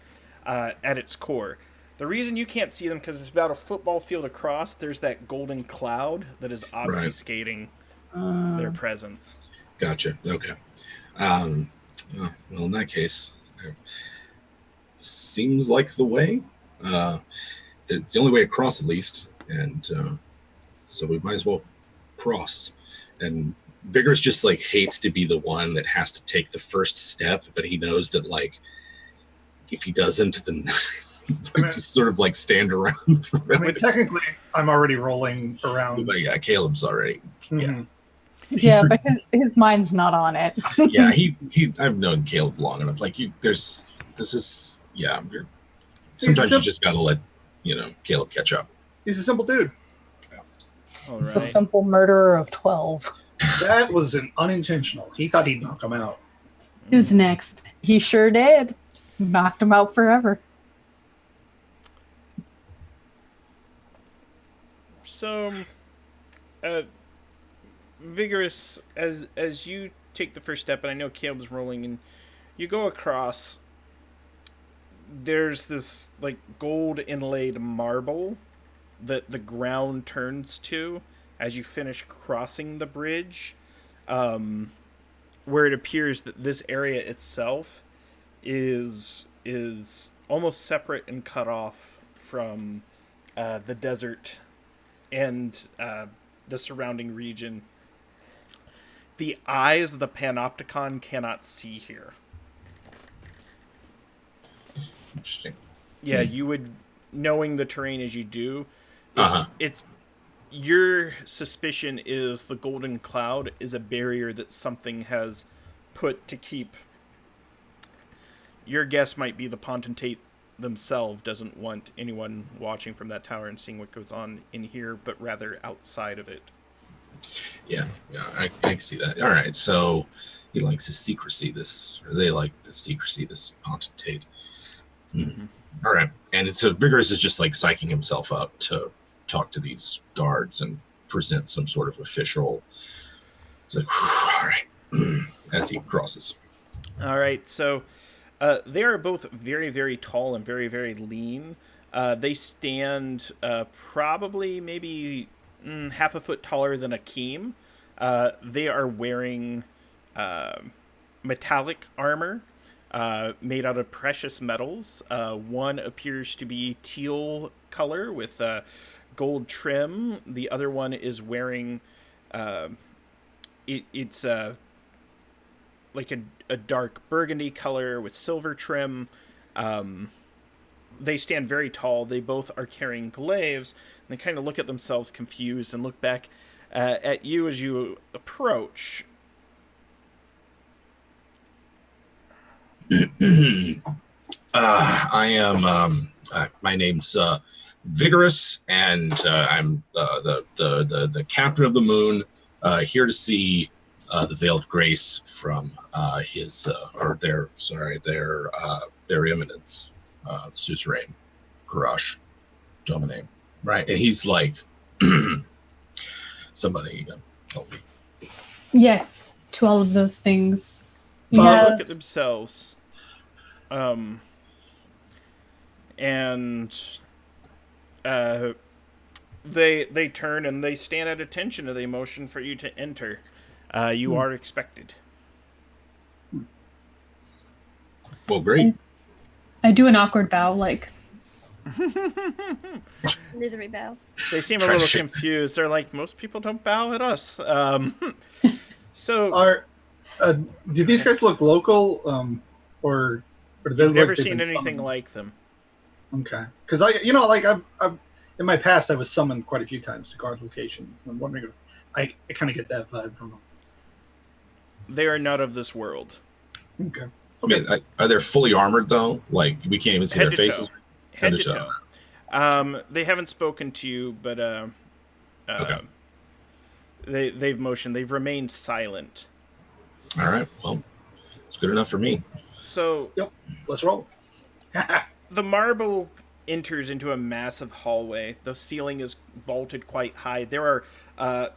at its core. The reason you can't see them because it's about a football field across. There's that golden cloud that is obfuscating their presence. Gotcha. Okay. Well, in that case, seems like the way. It's the only way across, at least, and so we might as well cross. And Vigorous just like hates to be the one that has to take the first step, but he knows that like if he doesn't, then just sort of like stand around. I mean, technically, I'm already rolling around. But yeah, Caleb's already. Mm-hmm. Yeah, but his mind's not on it. Yeah, I've known Caleb long enough. Like sometimes you just gotta let Caleb catch up. He's a simple dude. All He's right. a simple murderer of 12. That was an unintentional. He thought he'd knock him out. Who's next? He sure did. Knocked him out forever. So, Vigorous, as you take the first step, and I know Caleb's rolling, and you go across, there's this like gold inlaid marble that the ground turns to as you finish crossing the bridge, where it appears that this area itself is almost separate and cut off from the desert and the surrounding region. The eyes of the Panopticon cannot see here. Interesting. Yeah, you would, knowing the terrain as you do, it's your suspicion is the golden cloud is a barrier that something has put to keep. Your guess might be the potentate themselves doesn't want anyone watching from that tower and seeing what goes on in here, but rather outside of it. Yeah, I can see that. All right, so he likes his secrecy. They like the secrecy. This potentate. All right, and so Vigorous is just like psyching himself up to talk to these guards and present some sort of official. It's like, all right, as he crosses. All right, so they are both very, very tall and very, very lean. They stand probably maybe half a foot taller than Akeem. They are wearing metallic armor made out of precious metals. One appears to be teal color with gold trim. The other one is wearing it's like a dark burgundy color with silver trim. They stand very tall. They both are carrying glaives. And they kind of look at themselves confused and look back at you as you approach. I am. My name's Vigorous, and I'm the captain of the Moon, here to see the Veiled Grace from their eminence, suzerain, Garash, Domine, right? And he's like, somebody help me. Yes, to all of those things. We Look have at themselves. And they turn and they stand at attention to the motion for you to enter. You are expected. Well, great. I do an awkward bow, like Slithery bow. They seem a little confused. They're like, most people don't bow at us. So do these guys look local, or do they you've look never like they've seen been anything summoned? like them. Okay, because I've in my past I was summoned quite a few times to guard locations, and I'm wondering if I kind of get that vibe from them. They are not of this world. Okay. I mean, are they fully armored though? Like we can't even see Head their to faces. toe. Head to toe. They haven't spoken to you, but Okay. they've motioned. They've remained silent. All right. Well, it's good enough for me. So Yep. Let's roll. the marble enters into a massive hallway. The ceiling is vaulted quite high. There are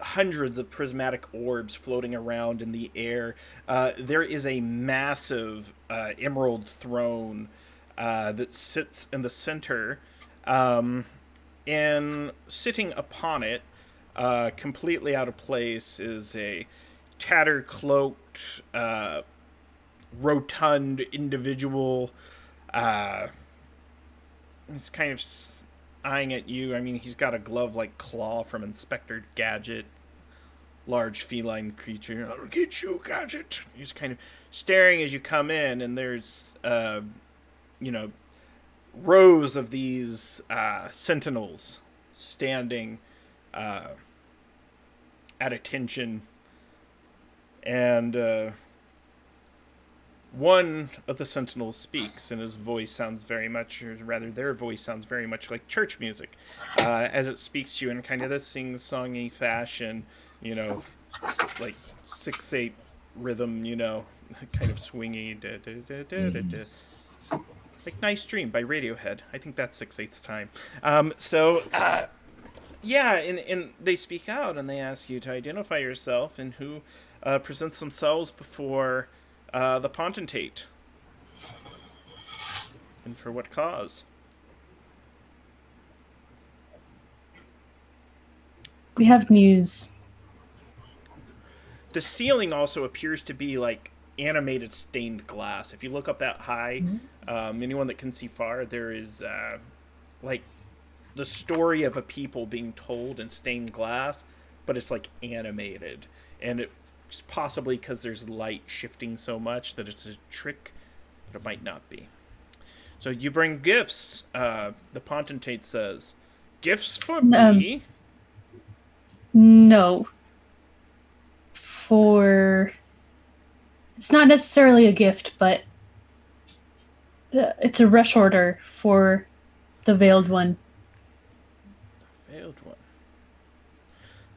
hundreds of prismatic orbs floating around in the air. There is a massive emerald throne that sits in the center. And sitting upon it, completely out of place, is a tattered-cloaked, rotund individual. He's kind of eyeing at you. I mean, he's got a glove-like claw from Inspector Gadget. Large feline creature. I'll get you, Gadget. He's kind of staring as you come in, and there's, rows of these sentinels standing at attention. And one of the sentinels speaks, and his voice sounds very much, or rather their voice sounds very much like church music, as it speaks to you in kind of this sing-songy fashion, like 6/8 rhythm, kind of swingy, like Nice Dream by Radiohead. I think that's 6/8 time. Yeah, and they speak out, and they ask you to identify yourself and who presents themselves before the potentate, and for what cause. we have news. The ceiling also appears to be like animated stained glass. If you look up that high, anyone that can see far, there is like the story of a people being told in stained glass, but it's like animated, and it's possibly because there's light shifting so much that it's a trick, but it might not be. So you bring gifts. The potentate says, "Gifts for me." No. It's not necessarily a gift, but It's a rush order for the Veiled One. Veiled One.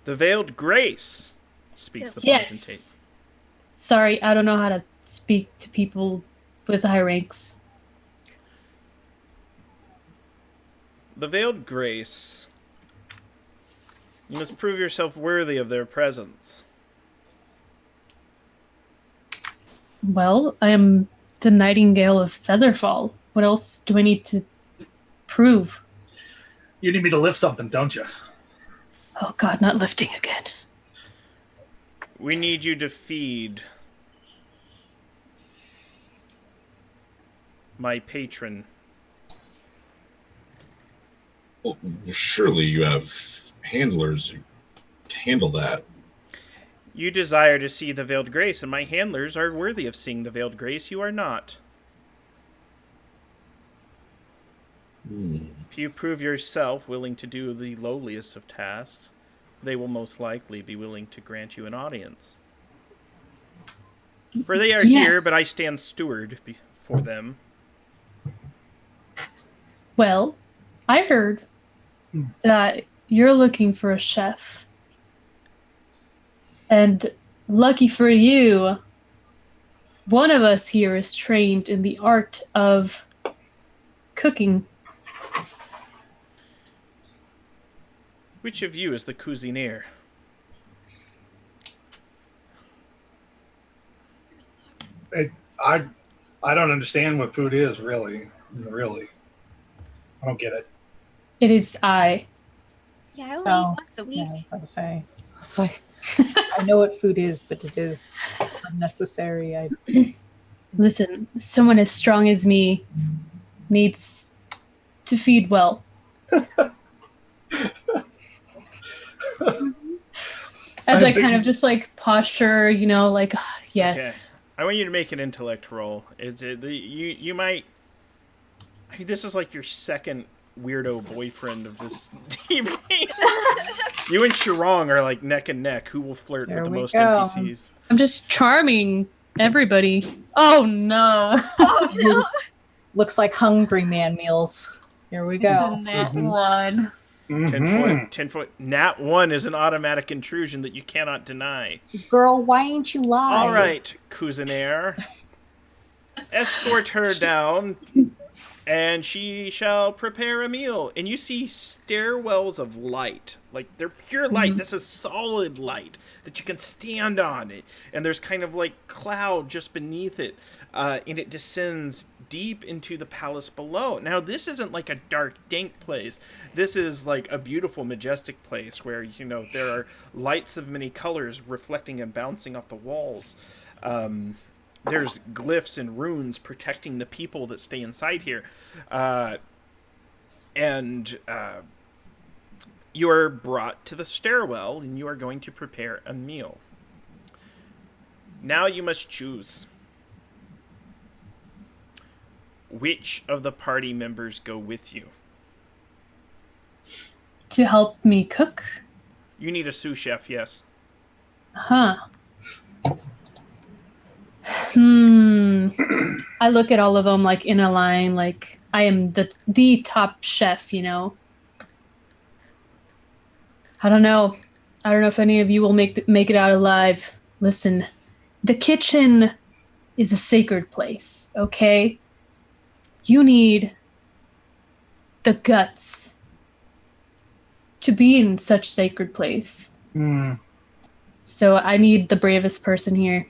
The Veiled Grace, speaks the Yes. potentate. Sorry, I don't know how to speak to people with high ranks. The Veiled Grace. You must prove yourself worthy of their presence. Well, I am the Nightingale of Featherfall. What else do I need to prove? You need me to lift something, don't you? Oh god, not lifting again. We need you to feed my patron. Well, surely you have handlers who handle that. You desire to see the Veiled Grace, and my handlers are worthy of seeing the Veiled Grace. You are not. If you prove yourself willing to do the lowliest of tasks, they will most likely be willing to grant you an audience. For they are here, but I stand steward for them. Well, I heard that you're looking for a chef. And lucky for you, one of us here is trained in the art of cooking. Which of you is the cuisinier? I don't understand what food is, really. Really. I don't get it. It is I. Yeah, I only eat once a week. Yeah, I was about to say. It's like I know what food is, but it is unnecessary. Listen, someone as strong as me needs to feed well. As I kind of just like posture, you know, like, yes. Okay. I want you to make an intellect roll. You might... I mean, this is like your second weirdo boyfriend of this evening. You and Shirong are like neck and neck. Who will flirt with the most NPCs? I'm just charming everybody. Oh no. Oh no. Looks like Hungry Man meals. Here we go. That one. 10 foot. Nat 1 is an automatic intrusion that you cannot deny. Girl, why ain't you lie? All right, Cuisinaire. Escort her down, and she shall prepare a meal. And you see stairwells of light. Like, they're pure light. This is solid light that you can stand on it. And there's kind of like cloud just beneath it. And it descends deep into the palace below. Now, this isn't like a dark, dank place. This is like a beautiful, majestic place where, you know, there are lights of many colors reflecting and bouncing off the walls. There's glyphs and runes protecting the people that stay inside here. You are brought to the stairwell, and you are going to prepare a meal. Now you must choose. Which of the party members go with you? To help me cook? You need a sous chef, yes. Huh. I look at all of them like in a line, like I am the top chef, you know. I don't know. I don't know if any of you will make it out alive. Listen, the kitchen is a sacred place, okay? You need the guts to be in such sacred place. So I need the bravest person here.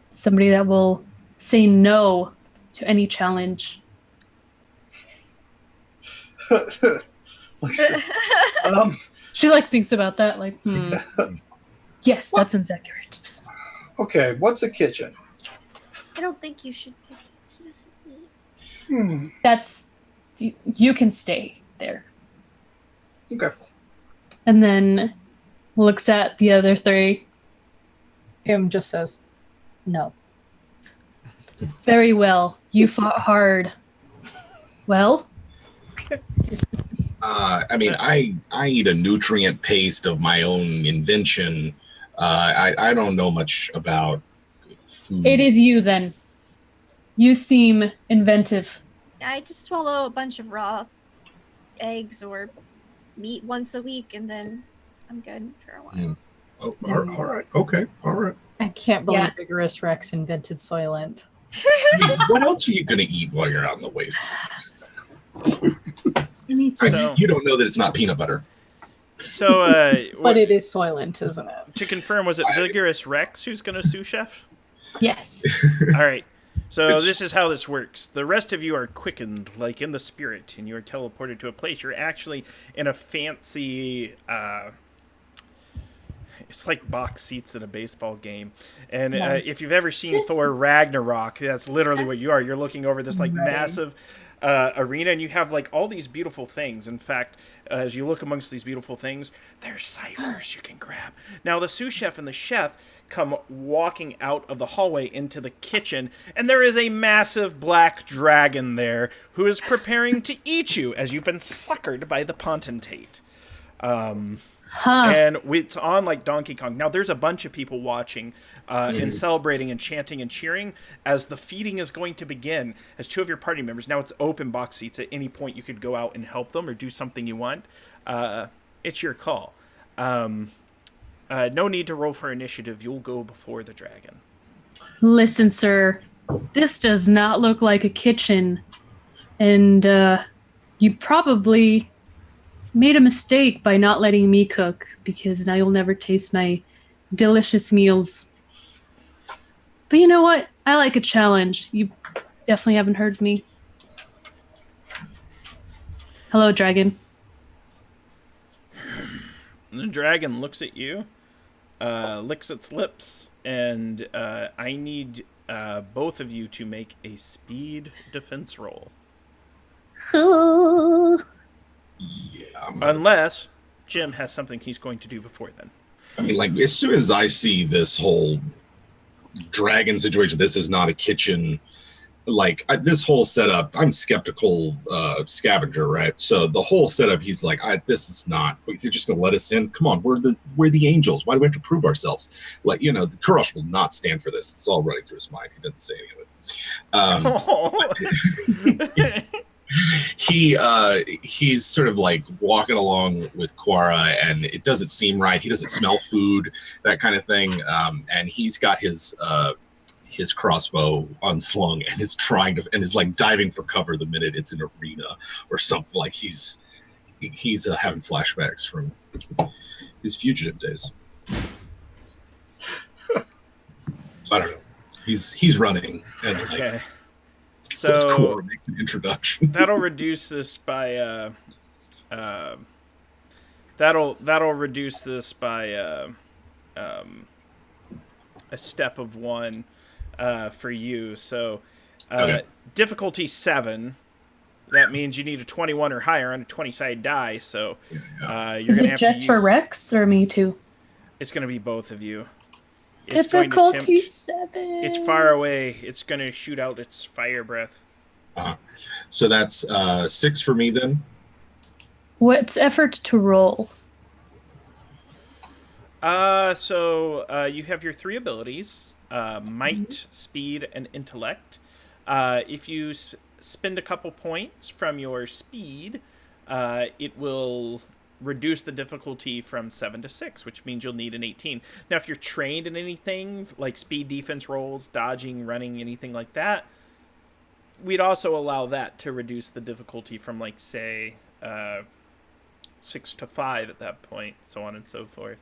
Somebody that will say no to any challenge. She like thinks about that, like, yes, that sounds accurate. Okay, what's a kitchen? I don't think you should pick. He doesn't eat. That's you can stay there. Okay. And then looks at the other three. Tim just says, no. Very well. You fought hard. Well? I mean, I eat a nutrient paste of my own invention. I don't know much about food. It is you then. You seem inventive. I just swallow a bunch of raw eggs or meat once a week, and then I'm good for a while. Mm. Oh, all right. Okay. All right. I can't believe Yeah. Vigorous Rex invented Soylent. I mean, what else are you going to eat while you're out in the waste? So- You don't know that it's not peanut butter. So, But it is Soylent, isn't it? to confirm, was it Vigorous Rex who's going to sous chef? Yes. All right. So this is how this works. The rest of you are quickened, like in the spirit, and you are teleported to a place. You're actually in a fancy... it's like box seats at a baseball game. And Nice. if you've ever seen Thor Ragnarok, that's literally what you are. You're looking over this like massive arena, and you have like all these beautiful things. In fact, as you look amongst these beautiful things, there's Cyphers you can grab. Now, the sous chef and the chef come walking out of the hallway into the kitchen, and there is a massive black dragon there who is preparing to eat you as you've been suckered by the potentate. And it's on like Donkey Kong. Now, there's a bunch of people watching and celebrating and chanting and cheering as the feeding is going to begin. As two of your party members, now it's open box seats. At any point, you could go out and help them or do something you want. It's your call. No need to roll for initiative. You'll go before the dragon. Listen, sir. This does not look like a kitchen. And you probably made a mistake by not letting me cook, because now you'll never taste my delicious meals. But you know what? I like a challenge. You definitely haven't heard of me. Hello, dragon. The dragon looks at you, licks its lips, and I need both of you to make a speed defense roll. Yeah. Unless Jim has something he's going to do before then. I mean, like, as soon as I see this whole dragon situation, this is not a kitchen. Like, this whole setup, I'm skeptical scavenger, right? So the whole setup, he's like, this is not, you're just gonna let us in? Come on, we're the angels. Why do we have to prove ourselves? Like, you know, the Kurosh will not stand for this. It's all running through his mind. He didn't say any of it. He's sort of like walking along with Quara, and it doesn't seem right. He doesn't smell food, that kind of thing. And he's got his crossbow unslung and is is like diving for cover the minute it's an arena or something. Like he's having flashbacks from his fugitive days. So I don't know. He's running, and like, Okay. Quara So makes an introduction. that'll reduce this by that'll reduce this by a step of 1 for you. So Okay. difficulty 7. That means you need a 21 or higher on a 20-sided die. So Yeah. you're Is gonna it have just to for use, Rex or me too? It's going to be both of you. It's going to Difficulty tempt- 7. It's far away. It's going to shoot out its fire breath. So that's 6 for me then. What's effort to roll? So you have your 3 abilities, might, speed, and intellect. If you spend a couple points from your speed, it will reduce the difficulty from 7 to 6, which means you'll need an 18. Now, if you're trained in anything, like speed defense rolls, dodging, running, anything like that, we'd also allow that to reduce the difficulty from, like, say, 6 to 5 at that point, so on and so forth.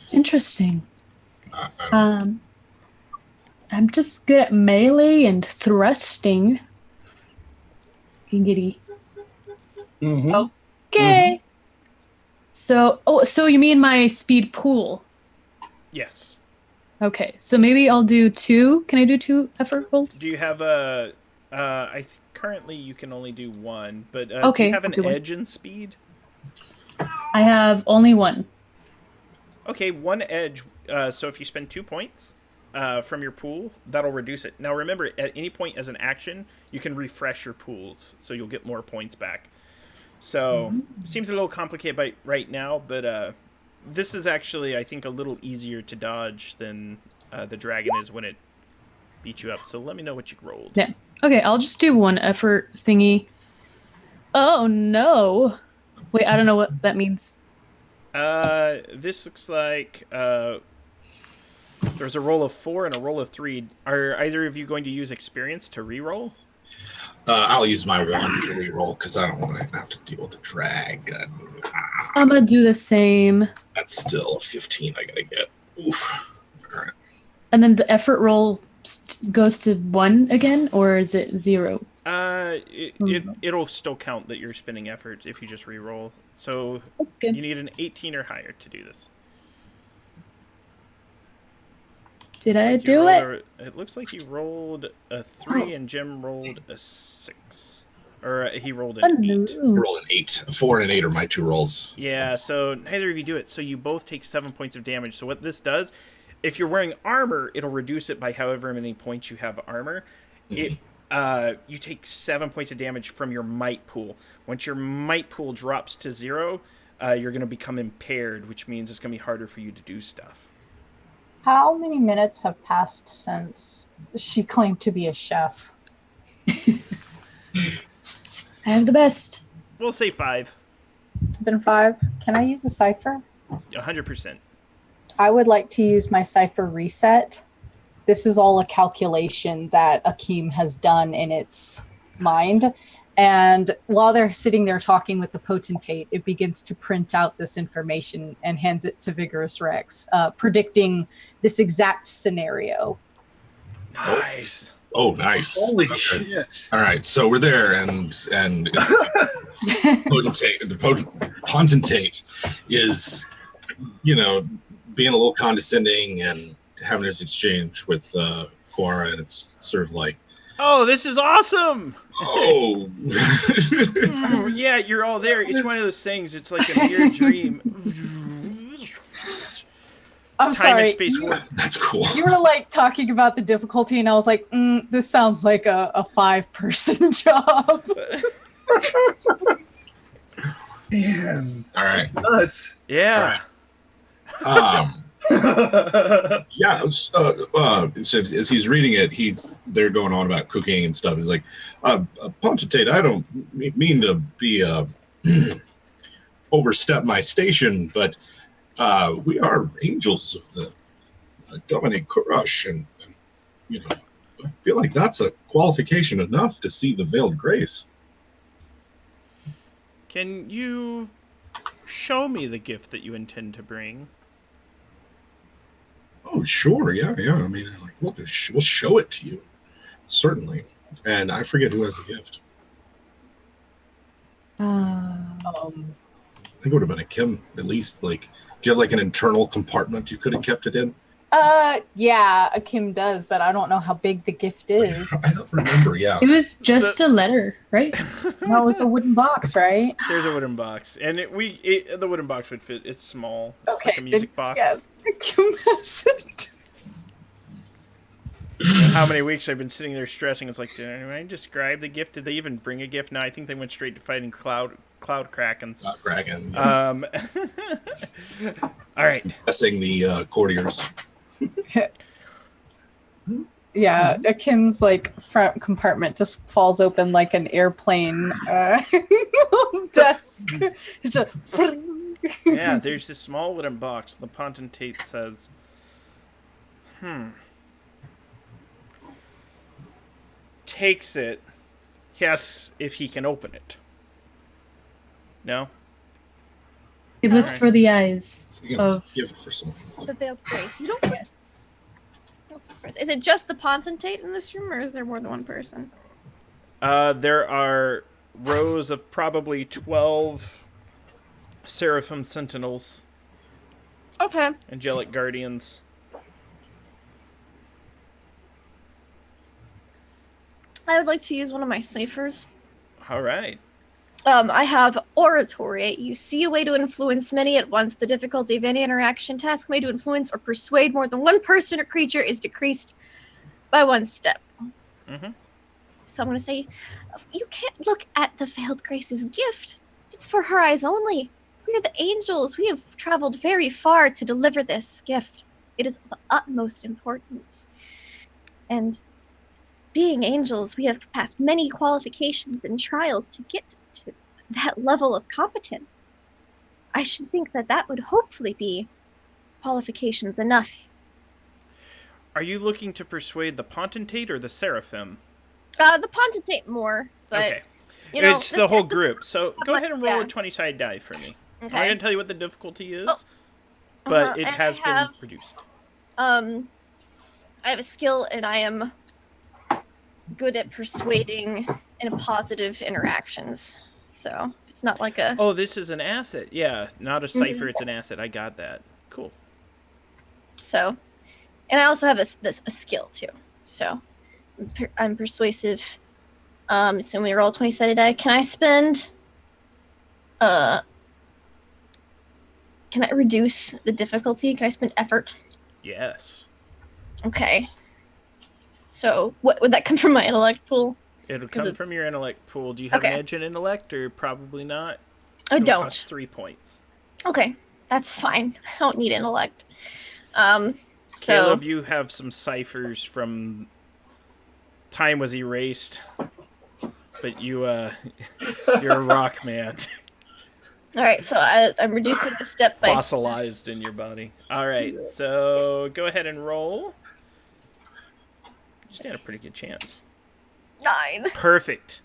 Interesting. I don't I'm just good at melee and thrusting. Giggity. Mhm. Okay. So you mean my speed pool? Yes. Okay, so maybe I'll do 2. Can I do 2 effort rolls? Do you have a... currently you can only do 1, but do Okay, you have an I'll do one. edge in speed? I have only 1. Okay, 1 edge. So if you spend 2 points from your pool, that'll reduce it. Now remember, at any point as an action, you can refresh your pools, so you'll get more points back. So, seems a little complicated right now, but this is actually, I think, a little easier to dodge than the dragon is when it beat you up. So let me know what you rolled. Yeah. Okay, I'll just do one effort thingy. Oh no! Wait, I don't know what that means. This looks like there's a roll of 4 and a roll of 3. Are either of you going to use experience to re-roll? I'll use my 1 to reroll because I don't want to have to deal with the drag. I'm gonna do the same. That's still a 15 I gotta get. Oof. All right. And then the effort roll goes to 1 again, or is it 0? It'll still count that you're spending effort if you just re-roll. So Okay. you need an 18 or higher to do this. Did I You do rolled it? it looks like you rolled a 3 and Jim rolled a 6. Or he rolled an 8. I rolled an 8. A 4 and an 8 are my 2 rolls. Yeah, so neither of you do it. So you both take 7 points of damage. So what this does, if you're wearing armor, it'll reduce it by however many points you have armor. You take 7 points of damage from your might pool. Once your might pool drops to 0, you're going to become impaired, which means it's going to be harder for you to do stuff. How many minutes have passed since she claimed to be a chef? I have the best. We'll say 5. It's been 5. Can I use a cipher? 100%. I would like to use my cipher reset. This is all a calculation that Akeem has done in its mind. And while they're sitting there talking with the potentate, it begins to print out this information and hands it to Vigorous Rex, predicting this exact scenario. Nice. Oh, nice. Holy Okay. shit. All right, so we're there, and it's the potentate is, being a little condescending and having this exchange with Quora, and it's sort of like, Oh, this is awesome! oh. Yeah, you're all there. It's one of those things. It's like a weird dream. I'm Time sorry. and space warp. That's cool. You were like talking about the difficulty, and I was like, this sounds like a 5-person job. Man, All right. nuts. Yeah. Yeah. So as he's reading it, they're going on about cooking and stuff. He's like, Pontitate, I don't mean to be overstep my station, but we are angels of the Dominic Kurush, and I feel like that's a qualification enough to see the veiled grace. Can you show me the gift that you intend to bring? Oh, sure, yeah. I mean, like, we'll show it to you, certainly. And I forget who has the gift. I think it would have been a Kim, at least. Like, do you have like an internal compartment you could have kept it in? Yeah, Akeem does, but I don't know how big the gift is. I don't remember. Yeah. It was just a letter, right? No, it was a wooden box, right? There's a wooden box, and the wooden box would fit. It's small. It's like a music box. Yes, Akeem has it. How many weeks I've been sitting there stressing. It's like, did anyone describe the gift? Did they even bring a gift? No, I think they went straight to fighting cloud krakens. Kraken. Yeah. All right. Guessing the courtiers. Yeah, Akim's like front compartment just falls open like an airplane desk. It's just Yeah, there's this small wooden box. The potentate says, takes it. He asks if he can open it. No? It was Alright. for the eyes So you know, of. give it for someone. The veiled grace. You don't get. Is it just the potentate in this room, or is there more than one person? There are rows of probably 12 Seraphim Sentinels, Okay. Angelic Guardians. I would like to use one of my Cyphers. All right. I have oratory. You see a way to influence many at once. The difficulty of any interaction task made to influence or persuade more than one person or creature is decreased by 1 step. Mm-hmm. So I'm going to say, you can't look at the Veiled Grace's gift. It's for her eyes only. We are the angels. We have traveled very far to deliver this gift. It is of utmost importance. And being angels, we have passed many qualifications and trials to get to that level of competence. I should think that would hopefully be qualifications enough. Are you looking to persuade the potentate or the seraphim? The potentate more, but Okay. you know, It's the whole group. So go ahead and roll yeah. a 20-sided die for me. I'm Okay. going to tell you what the difficulty is, Oh. but it And has I have, been reduced. I have a skill, and I am good at persuading and positive interactions. So it's not like a. Oh, this is an asset. Yeah, not a cipher. It's an asset. I got that. Cool. So, and I also have a skill too. So I'm persuasive. So we roll 20-sided die. Can I spend? Can I reduce the difficulty? Can I spend effort? Yes. Okay. So what would that come from my intellect pool? It'll 'Cause come from it's- your intellect pool. Do you have Okay. an edge in intellect, or probably not? I It'll don't. cost 3 points. Okay, that's fine. I don't need intellect. So Caleb, you have some ciphers from time was erased, but you're a rock man, all right. So I'm reducing the step by fossilized in your body. All right, so go ahead and roll. You stand a pretty good chance. 9. Perfect.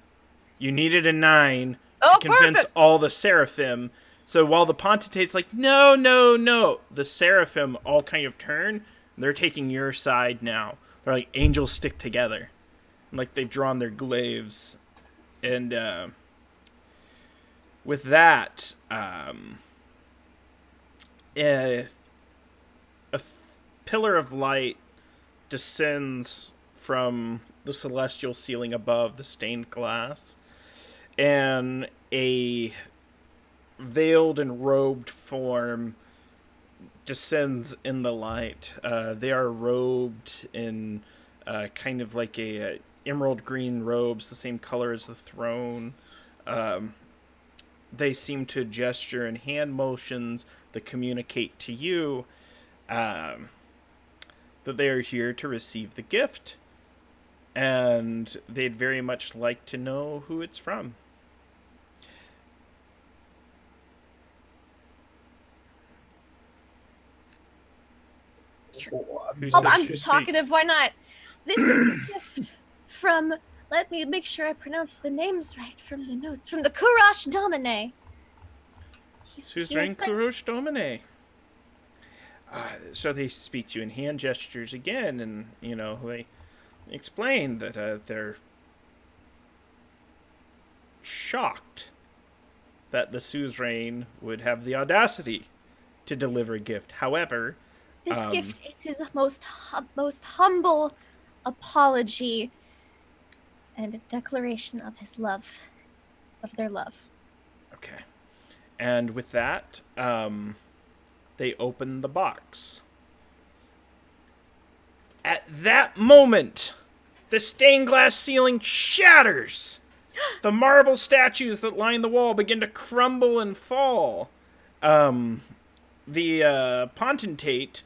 You needed a 9 Oh, to convince perfect. all the seraphim. So while the Pontatate's like, no, no, no, the seraphim all kind of turn. They're taking your side now. They're like, angels stick together. Like they've drawn their glaives. And with that, a pillar of light descends from the celestial ceiling above the stained glass. And a veiled and robed form descends in the light. They are robed in kind of like a emerald green robes, the same color as the throne. They seem to gesture in hand motions that communicate to you that they are here to receive the gift. And they'd very much like to know who it's from. Who Oh, says I'm who talkative. speaks? Why not? This is a gift from. Let me make sure I pronounce the names right from the notes. From the Kurash Domine. Suzerain Kurosh Domine. So they speak to you in hand gestures again, and, you know, they explain that they're shocked that the suzerain would have the audacity to deliver a gift. However, This gift is his most humble apology and a declaration of his love, of their love. okay. And with that, they open the box. At that moment, the stained glass ceiling shatters. The marble statues that line the wall begin to crumble and fall. The potentate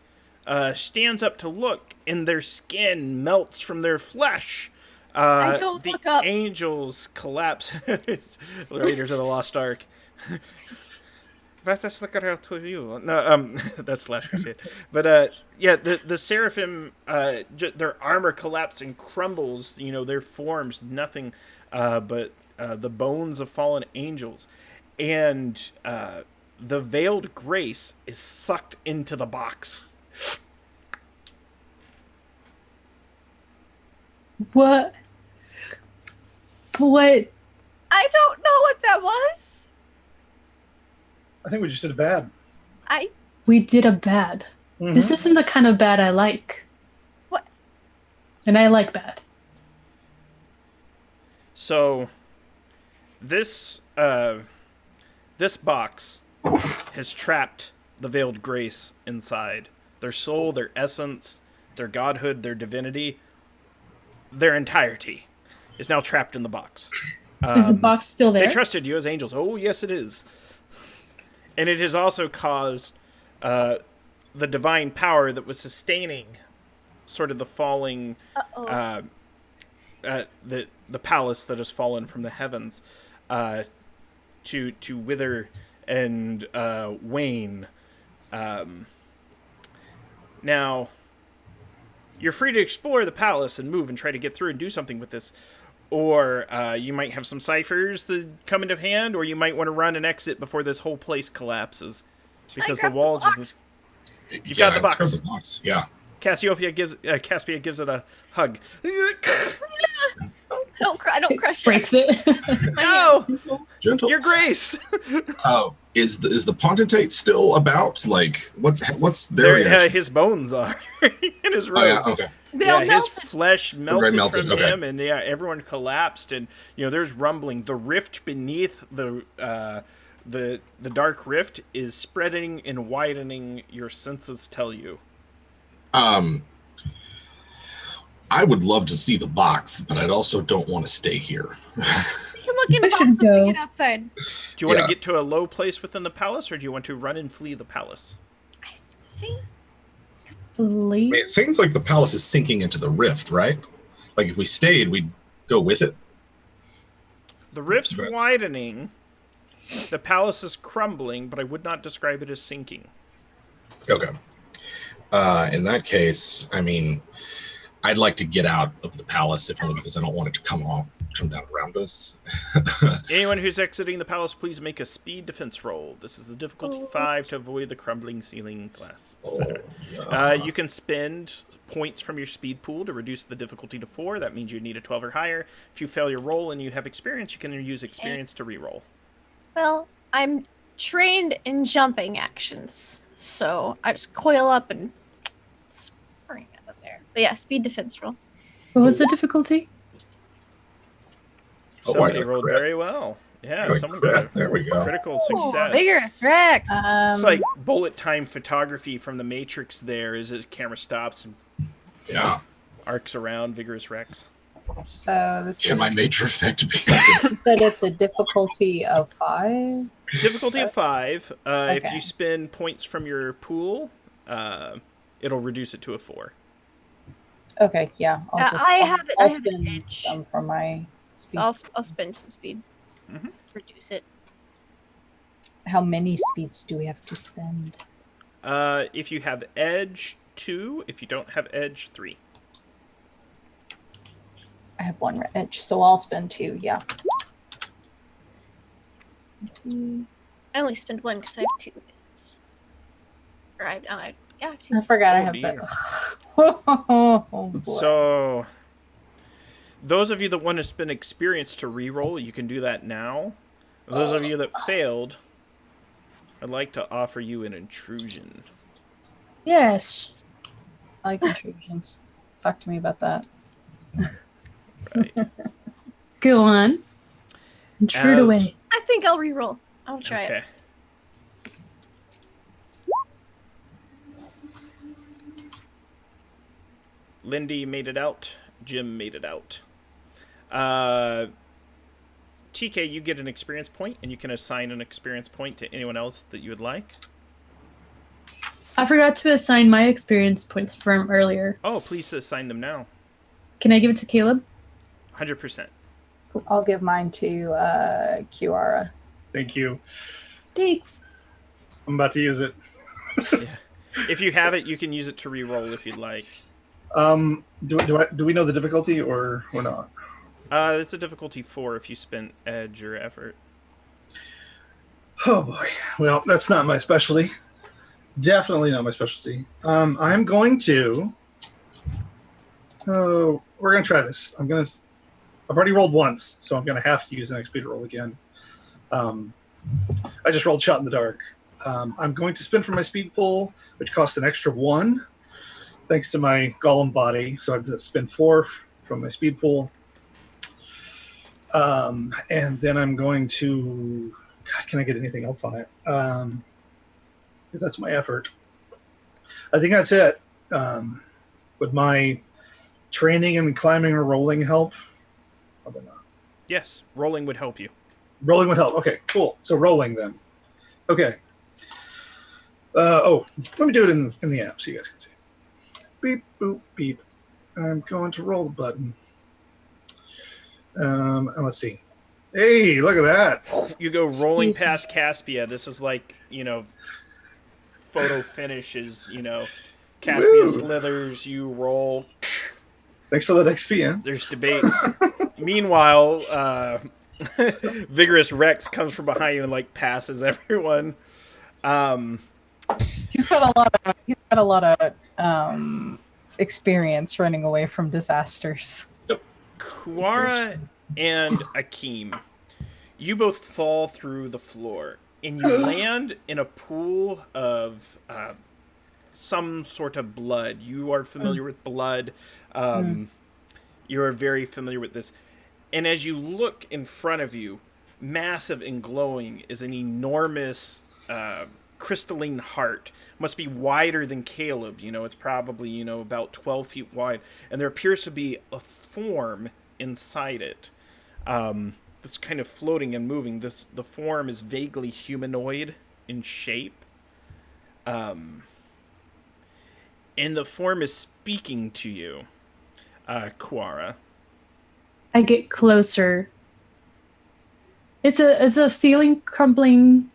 stands up to look, and their skin melts from their flesh. I don't the look up. angels collapse. Raiders of the Lost Ark. That's to you. No, that's Last Crusade. But yeah, the seraphim, their armor collapses and crumbles. You know, their forms nothing but the bones of fallen angels, and the veiled grace is sucked into the box. What? What? I don't know what that was. I think we just did a bad. We did a bad. This isn't the kind of bad I like. What? And I like bad. So, this box has trapped the veiled grace inside. Their soul, their essence, their godhood, their divinity, their entirety is now trapped in the box. Is the box still there? They trusted you as angels. Oh, yes, it is. And it has also caused the divine power that was sustaining sort of the falling the palace that has fallen from the heavens to wither and wane. Now, you're free to explore the palace and move and try to get through and do something with this. Or you might have some ciphers that come into hand, or you might want to run and exit before this whole place collapses. Because the walls of this... You've got the box. Grab the box. Yeah. Caspia gives it a hug. I don't crush it. Breaks it. No! Gentle. Your Grace! Oh, is the potentate still about? Like, what's their reaction? His bones are in his robe. Oh, yeah, okay. Yeah, his flesh melted from okay. him, and everyone collapsed, and there's rumbling. The rift beneath the dark rift is spreading and widening. Your senses tell you. I would love to see the box, but I also don't want to stay here. We can look in the box once we get outside. Do you want to get to a low place within the palace, or do you want to run and flee the palace? I think. I mean, it seems like the palace is sinking into the rift, right? Like if we stayed, we'd go with it. The rift's widening. The palace is crumbling, but I would not describe it as sinking. Okay. In that case, I mean, I'd like to get out of the palace, if only because I don't want it to come down around us. Anyone who's exiting the palace, please make a speed defense roll. This is a difficulty 5 to avoid the crumbling ceiling glass. You can spend points from your speed pool to reduce the difficulty to 4. That means you need a 12 or higher. If you fail your roll and you have experience, you can use experience to re-roll. Well, I'm trained in jumping actions, so I just coil up and spring out of there. But yeah, speed defense roll. What was the difficulty? Somebody rolled very well. Yeah, someone got there we go. Critical success. Vigorous Rex. It's like bullet time photography from the Matrix there as the camera stops and arcs around. Vigorous Rex. So this Can my major effect be you said it's a difficulty of 5? Difficulty of 5. Okay. If you spend points from your pool, it'll reduce it to a 4. Okay, yeah. I'll spend edge. some from my speed. So I'll spend some speed. Mm-hmm. Reduce it. How many speeds do we have to spend? If you have edge, 2. If you don't have edge, 3. I have 1 edge, so I'll spend 2, yeah. I only spend 1 because I have 2. Or I have 2. I forgot I have dear. that. Oh, boy. So, those of you that want to spend experience to reroll, you can do that now. Those of you that failed, I'd like to offer you an intrusion. Yes. I like intrusions. Talk to me about that. Right. Go on. Intrude away. I think I'll re-roll. I'll try it. Lindy made it out. Jim made it out. TK, you get an experience point, and you can assign an experience point to anyone else that you would like. I forgot to assign my experience points from earlier. Oh, please assign them now. Can I give it to Caleb? 100%. I'll give mine to Kiara. Thank you. Thanks. I'm about to use it. Yeah. If you have it, you can use it to re-roll if you'd like. Do we know the difficulty or not? It's a difficulty 4 if you spend edge or effort. Oh boy. Well, that's not my specialty. Definitely not my specialty. I'm going to. Oh, we're gonna try this. I've already rolled once, so I'm gonna have to use an XP to roll again. I just rolled shot in the dark. I'm going to spin from my speed pool, which costs an extra 1, thanks to my golem body. So I have to spend 4 from my speed pool. And then I'm going to. God, can I get anything else on it? Because that's my effort. I think that's it. Would my training and climbing or rolling help? Probably not. Yes, rolling would help you. Rolling would help. Okay, cool. So rolling then. Okay. Let me do it in the app so you guys can see. Beep, boop, beep. I'm going to roll the button. And let's see. Hey, look at that. You go rolling Excuse me. past Caspia. This is like, photo finishes, Caspia Woo. slithers, you roll. Thanks for that XP, yeah? There's debates. Meanwhile, Vigorous Rex comes from behind you and like passes everyone. He's got a lot of experience running away from disasters. Kuara and Akeem, you both fall through the floor and you land in a pool of some sort of blood. You are familiar with blood. You are very familiar with this. And as you look in front of you, massive and glowing, is an enormous crystalline heart. Must be wider than Caleb. It's probably, about 12 feet wide. And there appears to be a form inside it that's kind of floating and moving. The form is vaguely humanoid in shape. And the form is speaking to you, Kuara. I get closer. Is the ceiling crumbling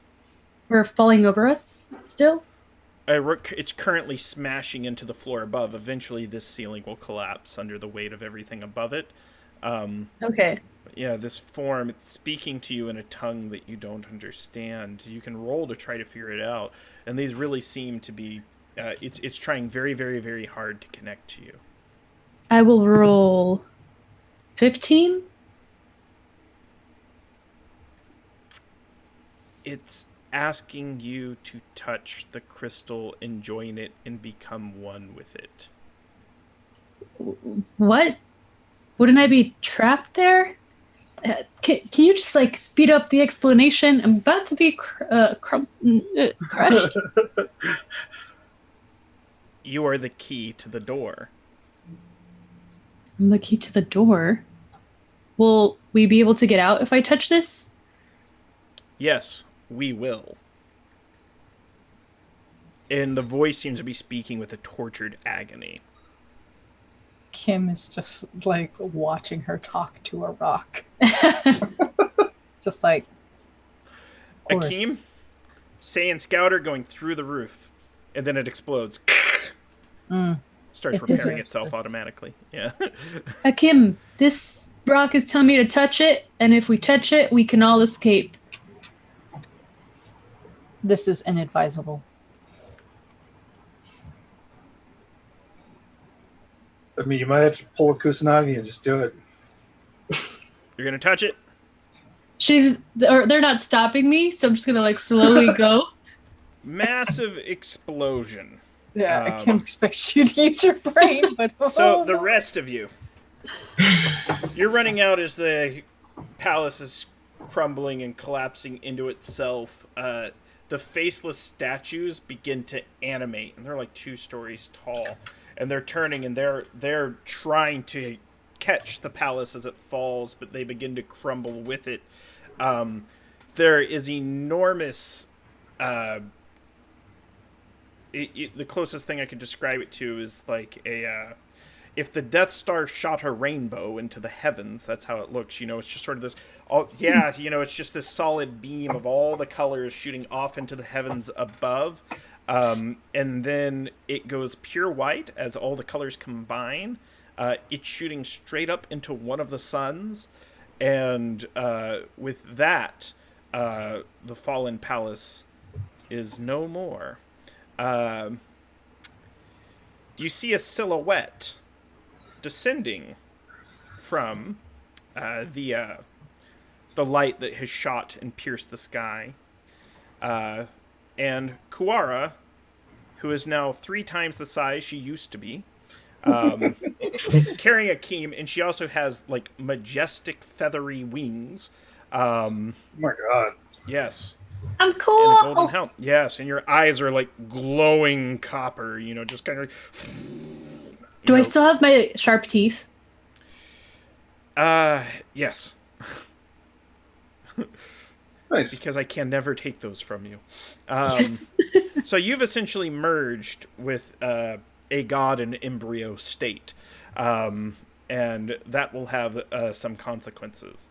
or falling over us still? It's currently smashing into the floor above. Eventually, this ceiling will collapse under the weight of everything above it. Okay. Yeah, this form, it's speaking to you in a tongue that you don't understand. You can roll to try to figure it out. And these really seem to be... it's trying very, very, very hard to connect to you. I will roll 15. It's asking you to touch the crystal and join it and become one with it. What? Wouldn't I be trapped there? Can you just speed up the explanation? I'm about to be crushed. You are the key to the door. I'm the key to the door. Will we be able to get out if I touch this? Yes, we will. And the voice seems to be speaking with a tortured agony. Kim is just watching her talk to a rock. Just of course. Akeem, Say and Scouter going through the roof, and then it explodes. Starts It repairing deserves itself this. automatically. Yeah. Kim, this rock is telling me to touch it, and if we touch it, we can all escape. This is inadvisable. I mean, you might have to pull a Kusanagi and just do it. You're going to touch it? They're not stopping me, so I'm just gonna slowly go. Massive explosion. Yeah, Kim expects you to use your brain, but So the rest of you, you're running out as the palace is crumbling and collapsing into itself. The faceless statues begin to animate, and they're like 2 stories tall, and they're turning and they're trying to catch the palace as it falls, but they begin to crumble with it. There is enormous. The closest thing I could describe it to is if the Death Star shot a rainbow into the heavens, that's how it looks. It's just sort of this. It's just this solid beam of all the colors shooting off into the heavens above, and then it goes pure white as all the colors combine. It's shooting straight up into one of the suns, and with that, the fallen palace is no more. You see a silhouette descending from the light that has shot and pierced the sky. And Kuara, who is now 3 times the size she used to be, carrying Akeem, and she also has majestic feathery wings. Oh my god. Yes. I'm cool. And a golden helm. Yes, and your eyes are glowing copper, just kind of Do I still have my sharp teeth? Yes. Nice. Because I can never take those from you. Yes. So you've essentially merged with a god in embryo state. and that will have some consequences.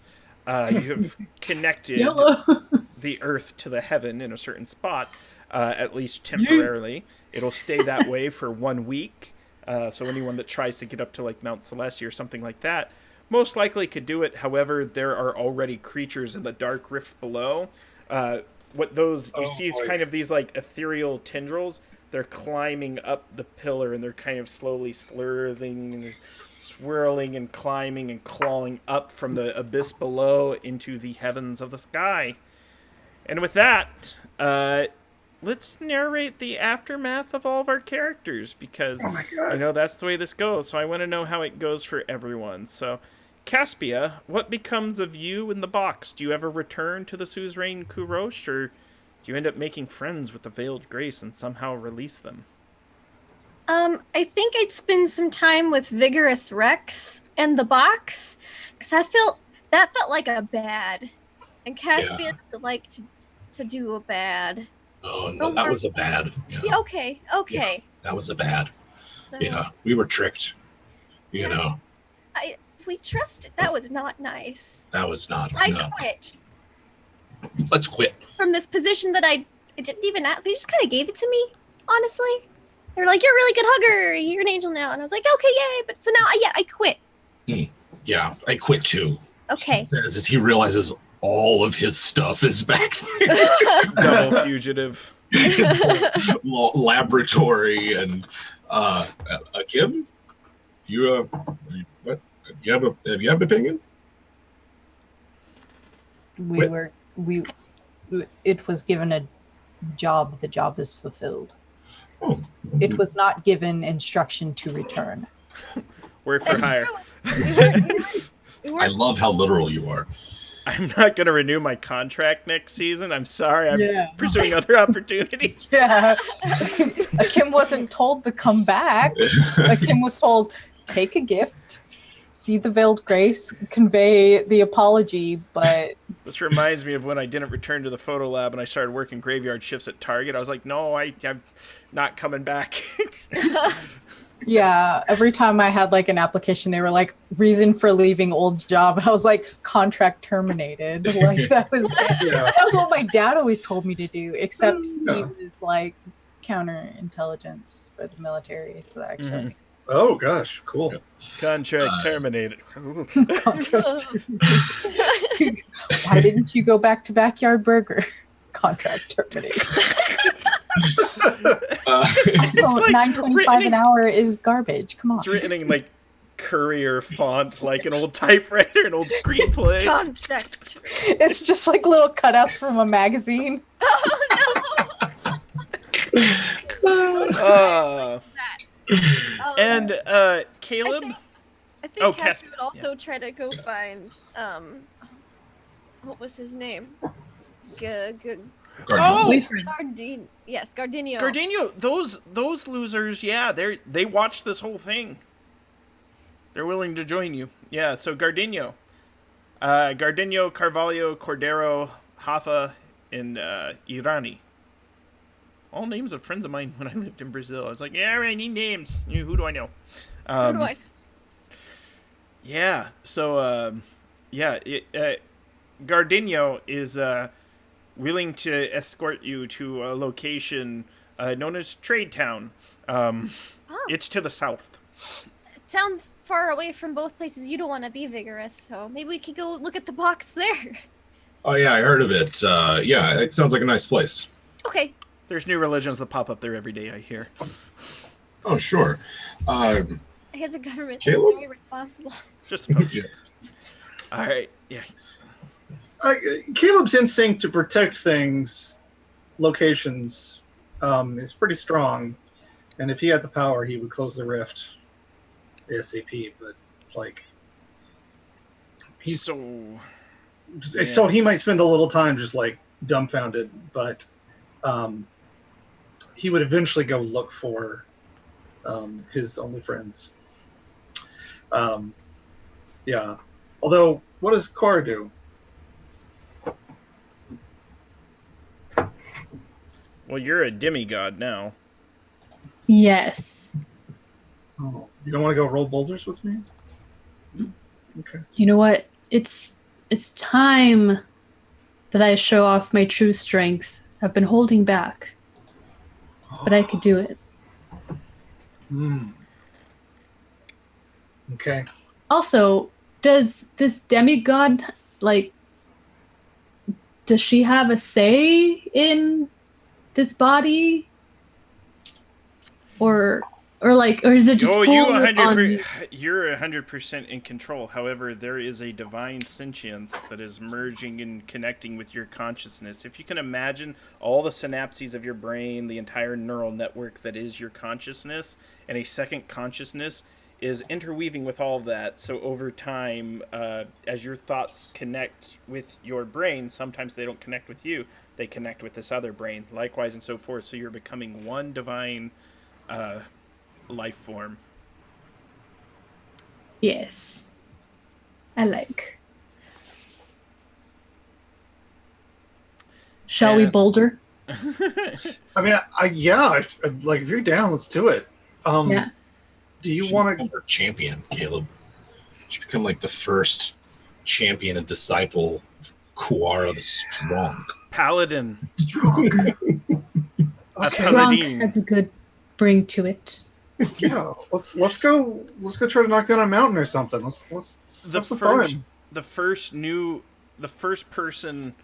You have connected Yellow. the earth to the heaven in a certain spot, at least temporarily. It'll stay that way for 1 week. So anyone that tries to get up to like Mount Celestia or something like that most likely could do it. However, there are already creatures in the dark rift below. What those you see is kind of these like ethereal tendrils. They're climbing up the pillar, and they're kind of slowly swirling and climbing and clawing up from the abyss below into the heavens of the sky. And with that, let's narrate the aftermath of all of our characters, because I know that's the way this goes, so I want to know how it goes for everyone. So, Caspia, what becomes of you in the box? Do you ever return to the suzerain Kurosh, or do you end up making friends with the Veiled Grace and somehow release them? I think I'd spend some time with Vigorous Rex and the box, because that felt like a bad, and Caspian like to do a bad. Oh no, that was a bad. Yeah, okay. Yeah, that was a bad. So, Yeah, we were tricked. You know. We trusted. That was not nice. That was not. I No. quit Let's quit. from this position that I didn't even ask. They just kind of gave it to me, honestly. They were like, "You're a really good hugger. You're an angel now," and I was like, "Okay, yay!" But so now, I quit. Yeah, I quit too. Okay. As he realizes all of his stuff is back there. Double fugitive. His laboratory and Kim, you what? You have an opinion? It was given a job. The job is fulfilled. Oh. It was not given instruction to return. Work for That's hire. true. I love how literal you are. I'm not going to renew my contract next season. I'm sorry. I'm Yeah. pursuing other opportunities. Yeah. Kim wasn't told to come back. Kim was told, take a gift, see the Veiled Grace, convey the apology, but... This reminds me of when I didn't return to the photo lab and I started working graveyard shifts at Target. I was like, no, I'm not coming back. Yeah, every time I had like an application, they were like, reason for leaving old job. And I was like, contract terminated. Like that was what my dad always told me to do, except he was like counterintelligence for the military. So that actually makes Oh gosh, cool. Contract terminated. contract terminated. Why didn't you go back to Backyard Burger? Contract terminated. Also, like $9.25 an hour is garbage. Come on. It's written in like courier font, like an old typewriter, an old screenplay. Contract. It's just like little cutouts from a magazine. And Caleb. I think Caspian, Casper would also try to go find what was his name? Gardenia. Yes, Gardinio. Gardenia, those losers, yeah, they watched this whole thing. They're willing to join you. Yeah, so Gardinio. Gardinio, Carvalho, Cordero, Hafa, and Irani. All names of friends of mine when I lived in Brazil. I was like, yeah, I need names. Who do I know? Who do I? Yeah, so, Gardinio is willing to escort you to a location known as Trade Town. It's to the south. It sounds far away from both places you don't want to be, Vigorous, so maybe we could go look at the box there. Oh yeah, I heard of it. Yeah, it sounds like a nice place. Okay. There's new religions that pop up there every day, I hear. Oh sure. I hear the government is Caleb? very responsible. Just a post. All right, yeah. Caleb's instinct to protect things, locations, is pretty strong. And if he had the power, he would close the rift ASAP. But, like, So he might spend a little time just, like, dumbfounded. But he would eventually go look for his only friends. Yeah. Although, what does Cora do? well, you're a demigod now. Yes. Oh, you don't want to go roll boulders with me? Okay. You know what? It's time that I show off my true strength. I've been holding back, but I could do it. Okay. Also, does this demigod, like, does she have a say in this body? Or is it just full on me? You're 100% in control. However, there is a divine sentience that is merging and connecting with your consciousness. If you can imagine all the synapses of your brain, the entire neural network that is your consciousness, and a second consciousness is interweaving with all of that. So over time, as your thoughts connect with your brain, sometimes they don't connect with you. They connect with this other brain, likewise and so forth. So you're becoming one divine life form. Yes. I like. Shall we boulder? I mean, like if you're down, let's do it. Yeah. Do you want to champion, Caleb? You should become like the first champion and disciple of Kuara the Strong. Paladin. Strong. Strong has a good bring to it. Yeah, let's go try to knock down a mountain or something. Let's have some fun. The first person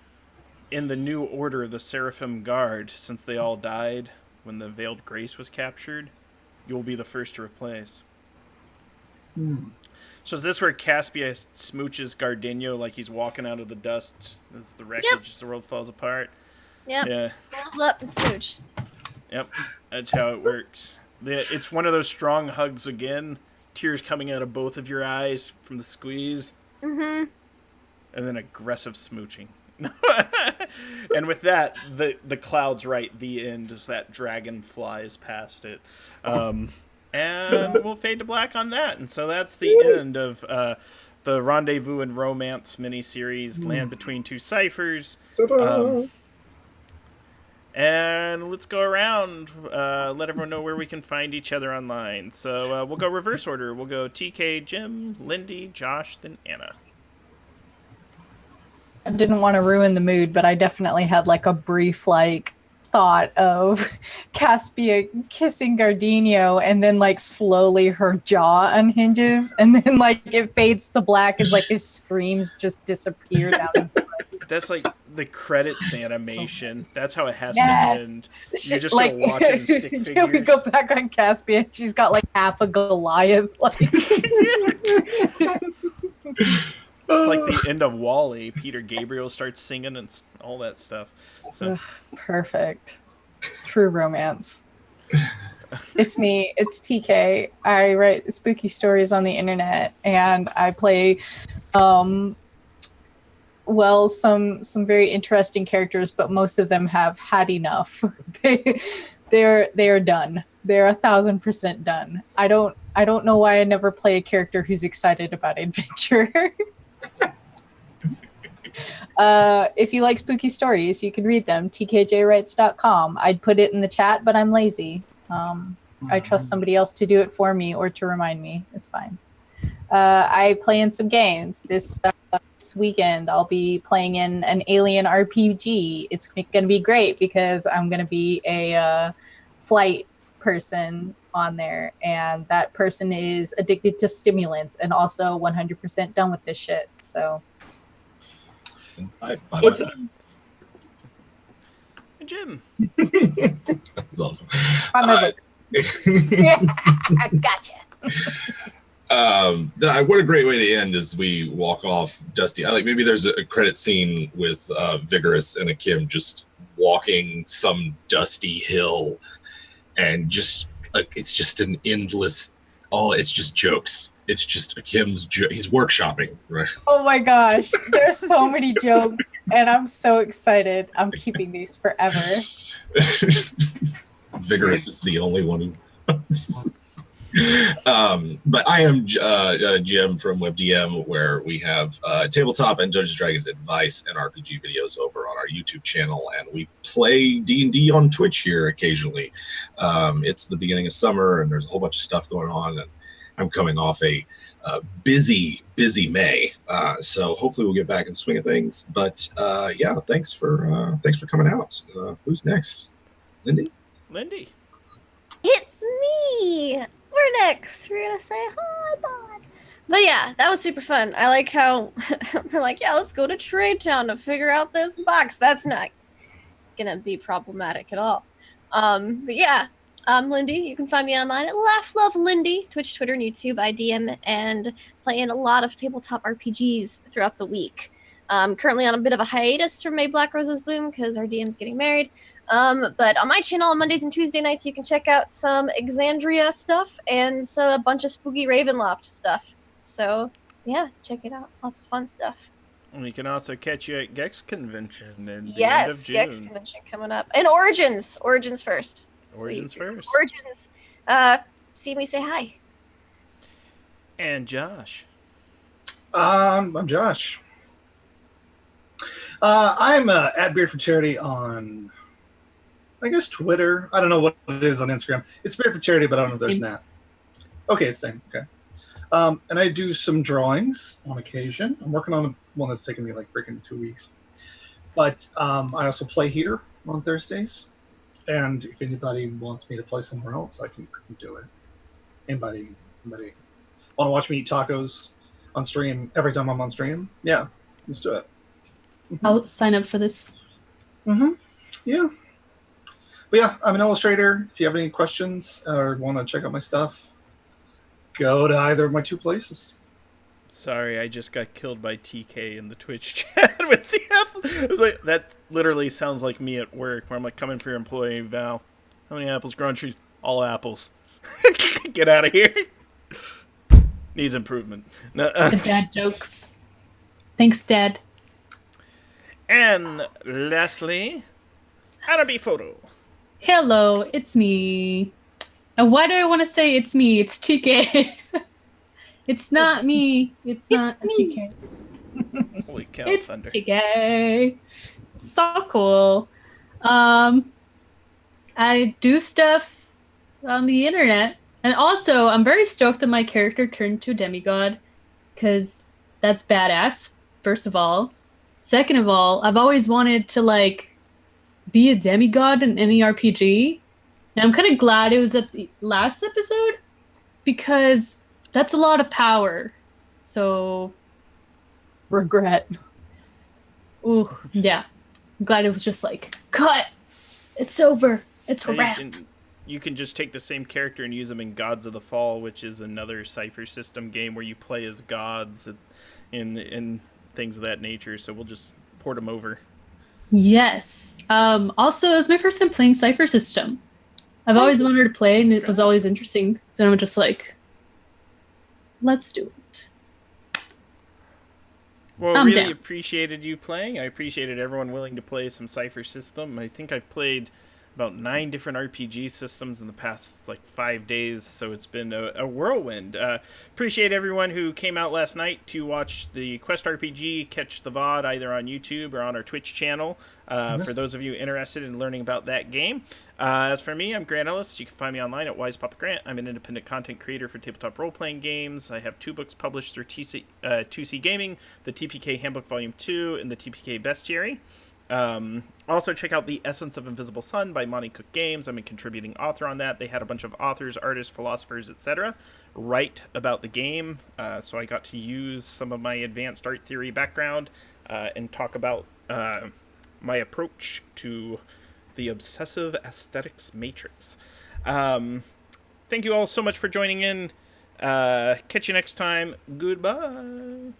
in the new order of the Seraphim Guard, since they all died when the Veiled Grace was captured, you'll be the first to replace. So is this where Caspia smooches Gardenia like he's walking out of the dust as the wreckage, the world falls apart? Yep. Yeah. Folds up and smooch. Yep. That's how it works. It's one of those strong hugs again. Tears coming out of both of your eyes from the squeeze. Mm-hmm. And then aggressive smooching. And with that, the clouds write the end as that dragon flies past it. And we'll fade to black on that. And so that's the end of the Rendezvous and Romance miniseries, Land Between Two Cyphers. And let's go around, let everyone know where we can find each other online. So we'll go reverse order. We'll go TK, Jim, Lindy, Josh, then Anna. I didn't want to ruin the mood, but I definitely had like a brief thought of Caspia kissing Gardenia, and then slowly her jaw unhinges, and then it fades to black as his screams just disappear down. That's the credits animation. That's how it has to Yes. end. You're just gonna watch it in stick figures. Yeah, we go back on Caspia. She's got half a Goliath. It's like the end of WALL-E. Peter Gabriel starts singing and all that stuff. So Ugh, perfect. True romance. It's me. It's TK. I write spooky stories on the internet, and I play some very interesting characters, but most of them have had enough. They are done. They're 1,000% done. I don't know why I never play a character who's excited about adventure. If you like spooky stories, you can read them. tkjwrites.com. I'd put it in the chat, but I'm lazy. I trust somebody else to do it for me or to remind me. It's fine. I play in some games. This weekend, I'll be playing in an alien RPG. It's going to be great because I'm going to be a flight person on there, and that person is addicted to stimulants and also 100% done with this shit. So, What's Jim. That's awesome. I gotcha. What a great way to end as we walk off Dusty. Maybe there's a credit scene with Vigorous and Akim just walking some dusty hill, and just it's just an endless. It's just jokes. It's just Akim's. He's workshopping, right? Oh my gosh, there's so many jokes, and I'm so excited. I'm keeping these forever. Vigorous is the only one who. But I am Jim from WebDM, where we have tabletop and Dungeons & Dragons advice and RPG videos over on our YouTube channel, and we play D&D on Twitch here occasionally. It's the beginning of summer, and there's a whole bunch of stuff going on, I'm coming off a busy May, so hopefully we'll get back in swing of things. But yeah, thanks for coming out. Who's next? Lindy? Lindy. It's me. We're next. We're gonna say hi, bye. But yeah, that was super fun. I like how we're like, yeah, let's go to Trade Town to figure out this box. That's not gonna be problematic at all. But yeah, I'm Lindy. You can find me online at LaughLoveLindy, Twitch, Twitter, and YouTube. I DM and play in a lot of tabletop RPGs throughout the week. Currently on a bit of a hiatus from May Black Roses Bloom because our DM's getting married. But on my channel on Mondays and Tuesday nights, you can check out some Exandria stuff and a bunch of spooky Ravenloft stuff. So yeah, check it out. Lots of fun stuff. We can also catch you at Gex Convention in the end of Yes, June. Gex Convention coming up. And Origins. Origins first. Origins first. Origins. See me say hi. And Josh. I'm Josh. I'm at Beard for Charity on, I guess, Twitter. I don't know what it is on Instagram. It's Beard for Charity, but I don't know if there's Snap. Okay, same. Okay. And I do some drawings on occasion. I'm working on one that's taken me like freaking 2 weeks. But I also play here on Thursdays. And if anybody wants me to play somewhere else, I can do it. Anybody want to watch me eat tacos on stream every time I'm on stream? Yeah, let's do it. I'll sign up for this. Yeah. But yeah, I'm an illustrator. If you have any questions or want to check out my stuff, go to either of my 2 places. Sorry, I just got killed by TK in the Twitch chat with the apple. It was like, that literally sounds like me at work, where I'm like, coming for your employee Val. How many apples grown trees? All apples. Get out of here. Needs improvement. No, The dad jokes. Thanks, Dad. And lastly, Anabi Photo. Hello, it's me. And why do I want to say it's me? It's TK. It's not me. It's not me. TK. Holy cow, It's thunder. TK. So cool. I do stuff on the internet. And also, I'm very stoked that my character turned to a demigod. Because that's badass, first of all. Second of all, I've always wanted to, like, be a demigod in any RPG. And I'm kind of glad it was at the last episode. Because that's a lot of power. So, Regret. ooh, yeah. I'm glad it was just like, cut! It's over. It's a And wrap. you can just take the same character and use them in Gods of the Fall, which is another Cypher System game where you play as gods in things of that nature. So we'll just port them over. Yes. Also, it was my first time playing Cypher System. I've always wanted to play, and it was always interesting. So I'm just like, let's do it. Well, I'm really down. appreciated you playing. I appreciated everyone willing to play some Cypher System. I think I've played about 9 different RPG systems in the past, 5 days, so it's been a whirlwind. Appreciate everyone who came out last night to watch the Quest RPG, catch the VOD either on YouTube or on our Twitch channel, for those of you interested in learning about that game. As for me, I'm Grant Ellis. You can find me online at Wise Papa Grant. I'm an independent content creator for tabletop role-playing games. I have 2 books published through 2C Gaming, the TPK Handbook Volume 2 and the TPK Bestiary. Also check out The Essence of Invisible Sun by Monty Cook Games. I'm a contributing author on that. They had a bunch of authors, artists, philosophers, etc. write about the game, so I got to use some of my advanced art theory background and talk about my approach to the obsessive aesthetics matrix. Thank you all so much for joining in. Catch you next time. Goodbye.